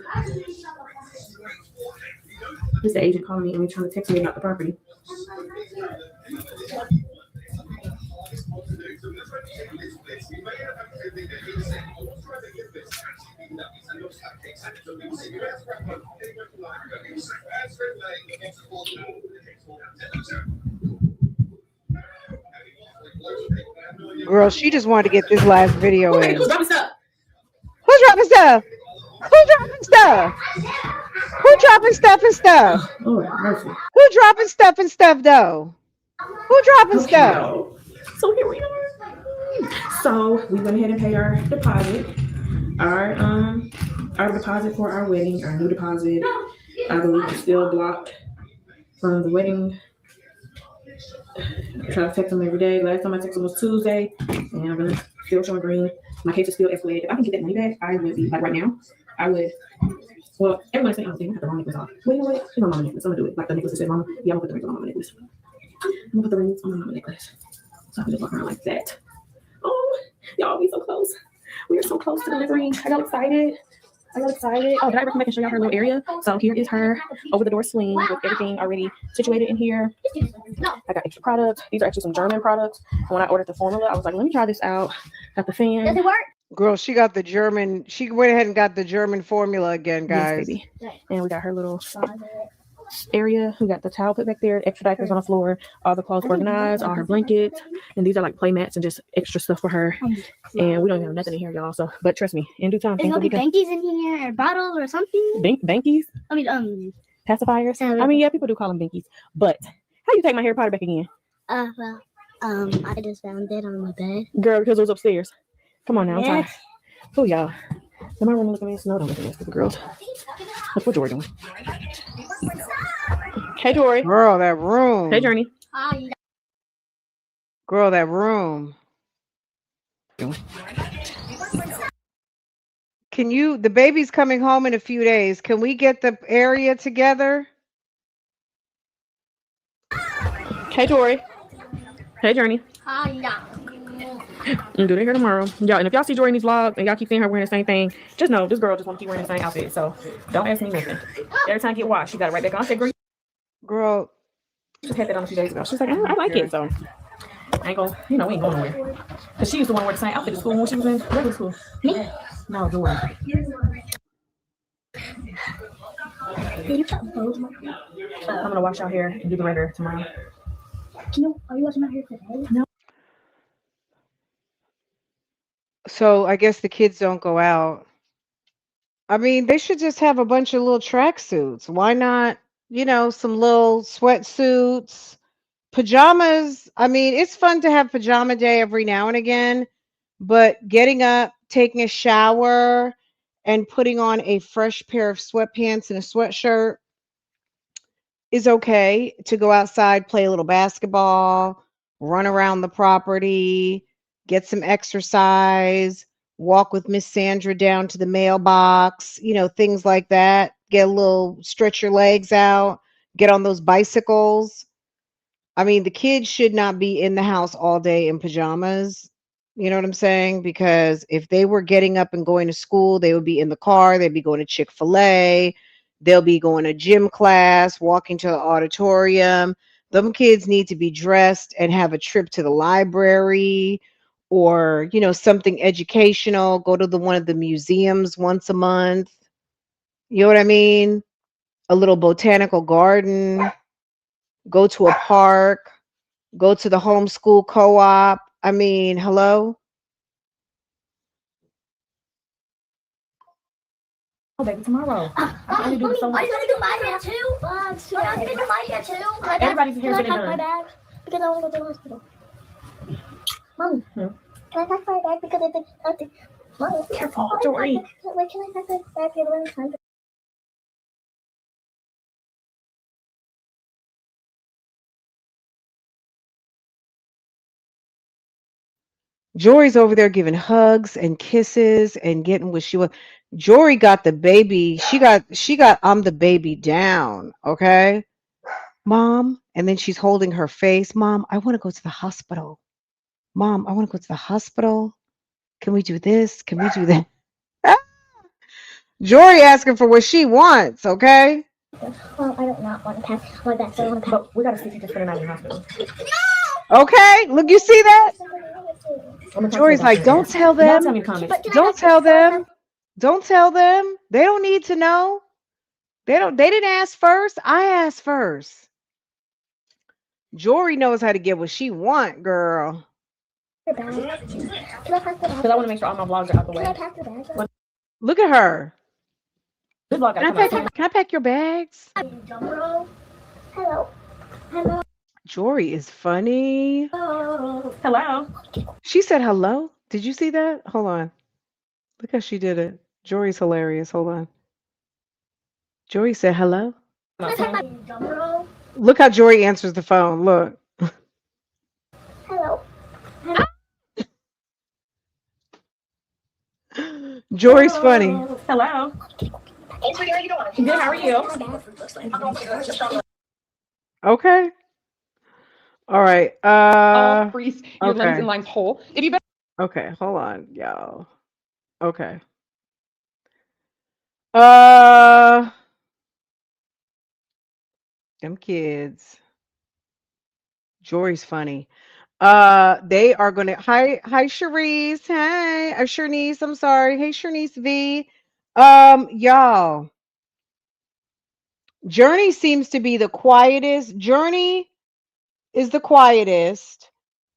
this the agent calling me and trying to text me about the property. Girl, she just wanted to get this last video in. Who's dropping stuff? Who's dropping stuff? Who's dropping stuff? Who dropping stuff and stuff? Lord, mercy. Who dropping stuff and stuff though? Who dropping stuff? So here we are. So we went ahead and paid our deposit. Our deposit for our wedding, our new deposit, I believe is still blocked from the wedding. I try to text them every day. Last time I texted them was Tuesday, and I'm gonna still showing green. My case is still escalated. If I can get that money back, I would be like right now. I would. Well, everyone's saying I have the wrong necklace off. Well, you know what? It's my mama necklace. I'm gonna do it. Like the necklace that says mama. Yeah, I'm gonna put the rings on my mama necklace. I'm gonna put the rings on my mama necklace, so I can just walk around like that. Oh, y'all, we so close. We are so close to delivering. I got excited. Oh, did I come back and show y'all her little area? So here is her over the door swing with everything already situated in here. I got extra products. These are actually some German products. And when I ordered the formula, I was like, let me try this out. Got the fan. Does it work? Girl, she got the German. She went ahead and got the German formula again, guys. Yes, baby. And we got her little area. We got the towel put back there, extra diapers on the floor, all the clothes organized, all her blankets. And these are like play mats and just extra stuff for her. And we don't even have nothing in here, y'all. So, but trust me, in due time. There's gonna be bankies in here, or bottles, or something. Bankies? I mean, Pacifiers? I mean, yeah, people do call them binkies. But how you take my Harry Potter back again? Well, I just found it on my bed. Girl, because it was upstairs. Come on now, I'm Yes. tired. Oh, y'all. Am I running looking at me? No, don't look at me, stupid girls. Look what Jory doing. Hey, Jory. Girl, that room. Hey, Journey. Girl, that room. Can you, the baby's coming home in a few days. Can we get the area together? Hey, Jory. Hey, Journey. And do they here tomorrow. Y'all, and if y'all see Jory in these vlogs and y'all keep seeing her wearing the same thing, just know this girl just want to keep wearing the same outfit. So don't ask me nothing. Every time I get washed, she got it right back on. I said, girl, just had that on a few days ago. She's like, I like it. So I ain't gonna, we ain't going nowhere. Because she used to want to wear the same outfit to school when she was in regular school. Me? No, Jory. I'm gonna wash out here and do the render tomorrow. Are you washing my hair today? No. So I guess the kids don't go out. I mean, they should just have a bunch of little tracksuits. Why not some little sweatsuits, pajamas. I mean, it's fun to have pajama day every now and again, but getting up, taking a shower, and putting on a fresh pair of sweatpants and a sweatshirt is okay to go outside, play a little basketball, run around the property, get some exercise, walk with Miss Sandra down to the mailbox, things like that. Get a little, stretch your legs out, get on those bicycles. I mean, the kids should not be in the house all day in pajamas. You know what I'm saying? Because if they were getting up and going to school, they would be in the car, they'd be going to Chick-fil-A, they'll be going to gym class, walking to the auditorium. Them kids need to be dressed and have a trip to the library or, something educational, go to the one of the museums once a month. You know what I mean? A little botanical garden, go to a park, go to the homeschool co-op. I mean, hello? Oh, baby, tomorrow. I only do it so Are much. you gonna do my hair too? Are you gonna do my hair too? Everybody's hair's Can I getting pack my done. bag? Because I want to go to the hospital. Mommy, Hmm. can I pack my bag? Because I think Mommy, Careful, Jory. Wait, can I pack my bag here one time? Jory's over there giving hugs and kisses and getting what she wants. Jory got the baby. She got I'm the baby down. Okay. Mom. And then she's holding her face. Mom, I want to go to the hospital. Mom, I want to go to the hospital. Can we do this? Can we do that? Jory asking for what she wants, okay? Well, I don't not want to pack my bag, so I want to pack. But we gotta see if you can spend the night in the hospital. Okay, look, you see that? I'm gonna talk to Jory's the like, doctor don't and tell ask. Y'all tell them. me the comments. But can I Don't pack tell this? So I them. Don't tell them. They don't need to know. They didn't ask first. I asked first. Jory knows how to get what she want, girl. Your bag. Can I pack the bag? Because I want to make sure all my vlogs are out the Can I way. pack the bag? Look at her. This vlog gotta come out soon. Can I pack your bags? Hello. Hello. Hello. Jory is funny. Hello. She said hello. Did you see that? Hold on. Look how she did it. Jory's hilarious. Hold on. Jory said hello. Hello. Look how Jory answers the phone. Look. Hello. Jory's funny. Hello. Good, how are you? Okay. All right. Crease your okay. lenses and lines whole. If you Okay, hold on, y'all. Okay. Them kids. Jory's funny. They are gonna hi Sharice. Hey, Shanice, I'm sorry. Hey Shanice V. Y'all. Journey seems to be the quietest. Journey is the quietest.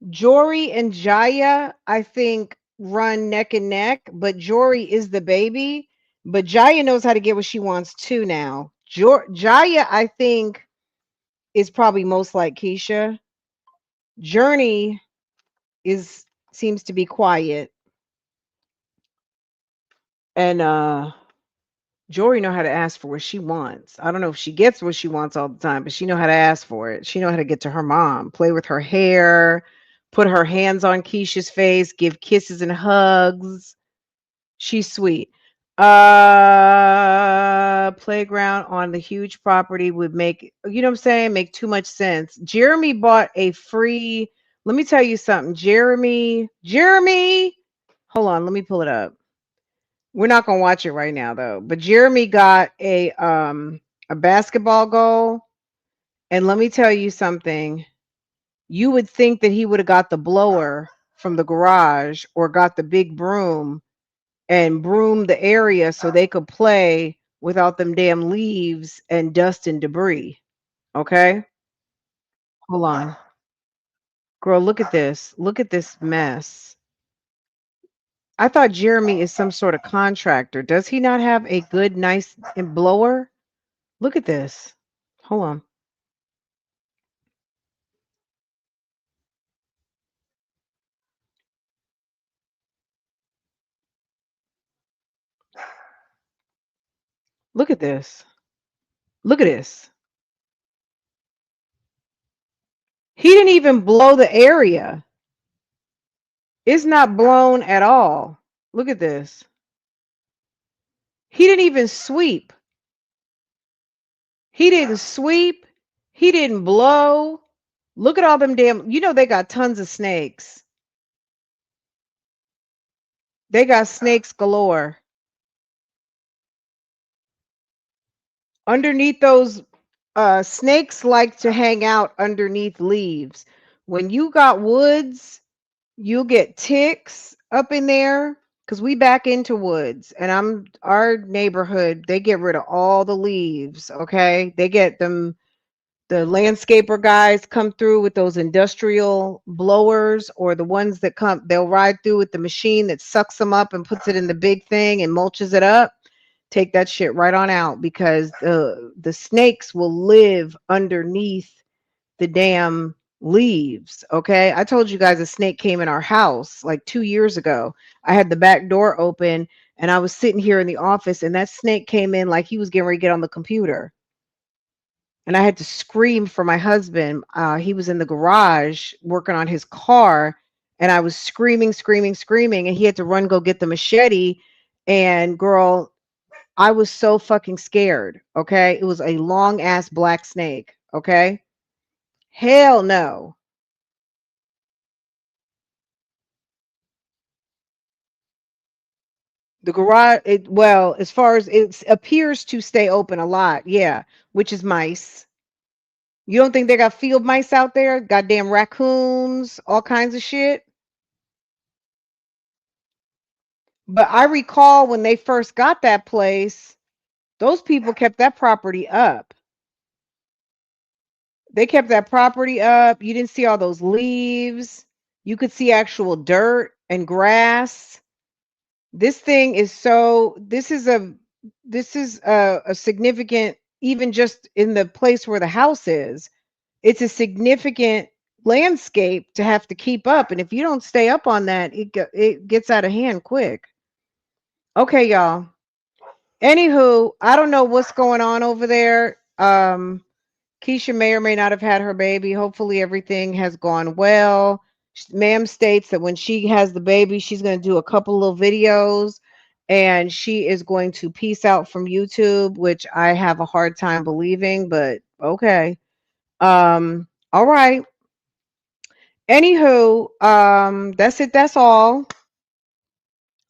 Jory and Jaya, I think, run neck and neck, but Jory is the baby. But Jaya knows how to get what she wants too now. Jaya, I think, is probably most like Keisha. Journey is seems to be quiet. And Jory know how to ask for what she wants. I don't know if she gets what she wants all the time, but she know how to ask for it. She know how to get to her mom, play with her hair, put her hands on Keisha's face, give kisses and hugs. She's sweet. Playground on the huge property would make, you know what I'm saying, make too much sense. Jeremy bought a free, let me tell you something. Jeremy, hold on, let me pull it up. We're not gonna watch it right now though. But Jeremy got a basketball goal, and let me tell you something. You would think that he would have got the blower from the garage or got the big broom and broom the area so they could play without them damn leaves and dust and debris. Okay? Hold on. Girl, look at this. Look at this mess. I thought Jeremy is some sort of contractor. Does he not have a good, nice blower? Look at this. Hold on. Look at this. Look at this. He didn't even blow the area. It's not blown at all. Look at this. He didn't even sweep. He didn't sweep. He didn't blow. Look at all them damn, you know, they got tons of snakes. They got snakes galore. Underneath those, snakes like to hang out underneath leaves. When you got woods, you'll get ticks up in there because we back into woods, and our neighborhood, they get rid of all the leaves. Okay. They get them, the landscaper guys come through with those industrial blowers, or the ones that come, they'll ride through with the machine that sucks them up and puts it in the big thing and mulches it up. Take that shit right on out, because the snakes will live underneath the damn leaves. Okay. I told you guys a snake came in our house like 2 years ago. I had the back door open and I was sitting here in the office, and that snake came in like he was getting ready to get on the computer. And I had to scream for my husband. He was in the garage working on his car, and I was screaming, screaming, screaming, and he had to run, go get the machete. And girl, I was so fucking scared. Okay. It was a long ass black snake. Okay. Hell no. The garage, well, as far as it appears to stay open a lot. Yeah. Which is mice. You don't think they got field mice out there? Goddamn raccoons, all kinds of shit. But I recall when they first got that place, those people kept that property up. They kept that property up. You didn't see all those leaves. You could see actual dirt and grass. This thing is so, this is a significant, even just in the place where the house is, it's a significant landscape to have to keep up. And if you don't stay up on that, it gets out of hand quick. Okay, y'all. Anywho, I don't know what's going on over there. Keisha may or may not have had her baby. Hopefully everything has gone well. Ma'am states that when she has the baby, she's going to do a couple of videos, and she is going to peace out from YouTube, which I have a hard time believing, but okay. All right. Anywho, that's it. That's all.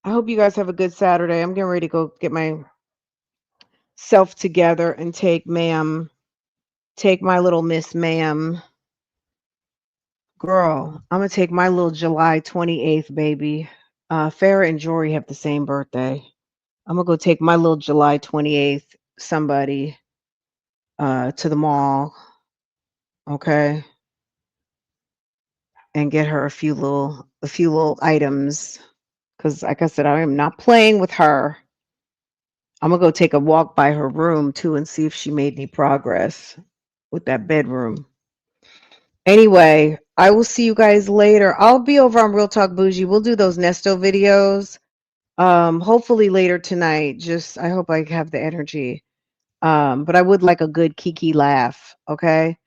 I hope you guys have a good Saturday. I'm getting ready to go get myself together and take my little Miss Ma'am. Girl, I'm gonna take my little July 28th baby. Farrah and Jory have the same birthday. I'm gonna go take my little July 28th somebody to the mall, okay, and get her a few little items. Cause like I said, I am not playing with her. I'm gonna go take a walk by her room too and see if she made any progress with that bedroom. Anyway, I will see you guys later. I'll be over on Real Talk Bougie. We'll do those Nesto videos. Hopefully later tonight. Just I hope I have the energy. But I would like a good Kiki laugh. Okay.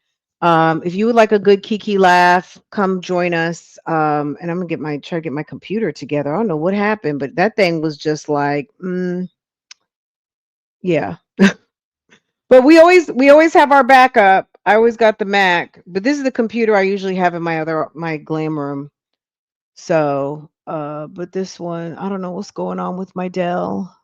If you would like a good Kiki laugh, come join us. And I'm gonna try to get my computer together. I don't know what happened, but that thing was just like, yeah. But we always have our backup. I always got the Mac, but this is the computer I usually have in my glam room. So, but this one, I don't know what's going on with my Dell.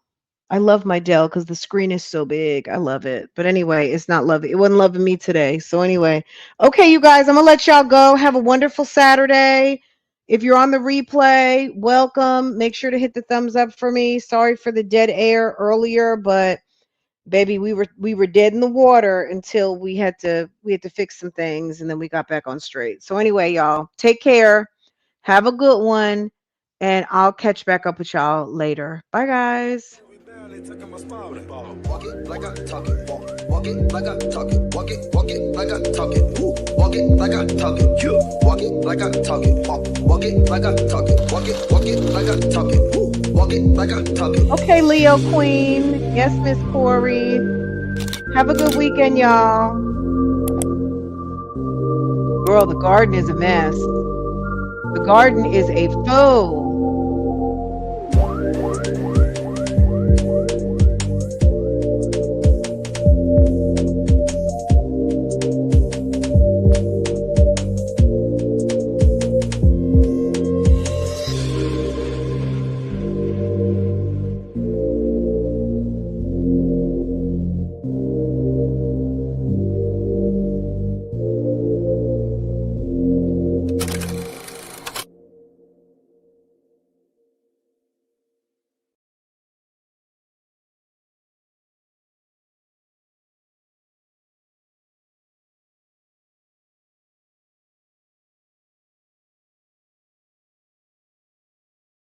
I love my Dell because the screen is so big. I love it. But anyway, it's not loving. It wasn't loving me today. So anyway, okay, you guys, I'm gonna let y'all go. Have a wonderful Saturday. If you're on the replay, welcome. Make sure to hit the thumbs up for me. Sorry for the dead air earlier, but baby, we were dead in the water until we had to fix some things, and then we got back on straight. So anyway, y'all, take care. Have a good one, and I'll catch back up with y'all later. Bye, guys. Walk it like I talk it. Walk it like I talk it. Walk it like I talk it. Walk it like I talk it. Walk it like I talk it. Walk it like I talk it. Walk it like I talk it. Walk it like I talk it. Okay, Leo Queen. Yes, Miss Corey. Have a good weekend, y'all. Girl, the garden is a mess. The garden is a fool.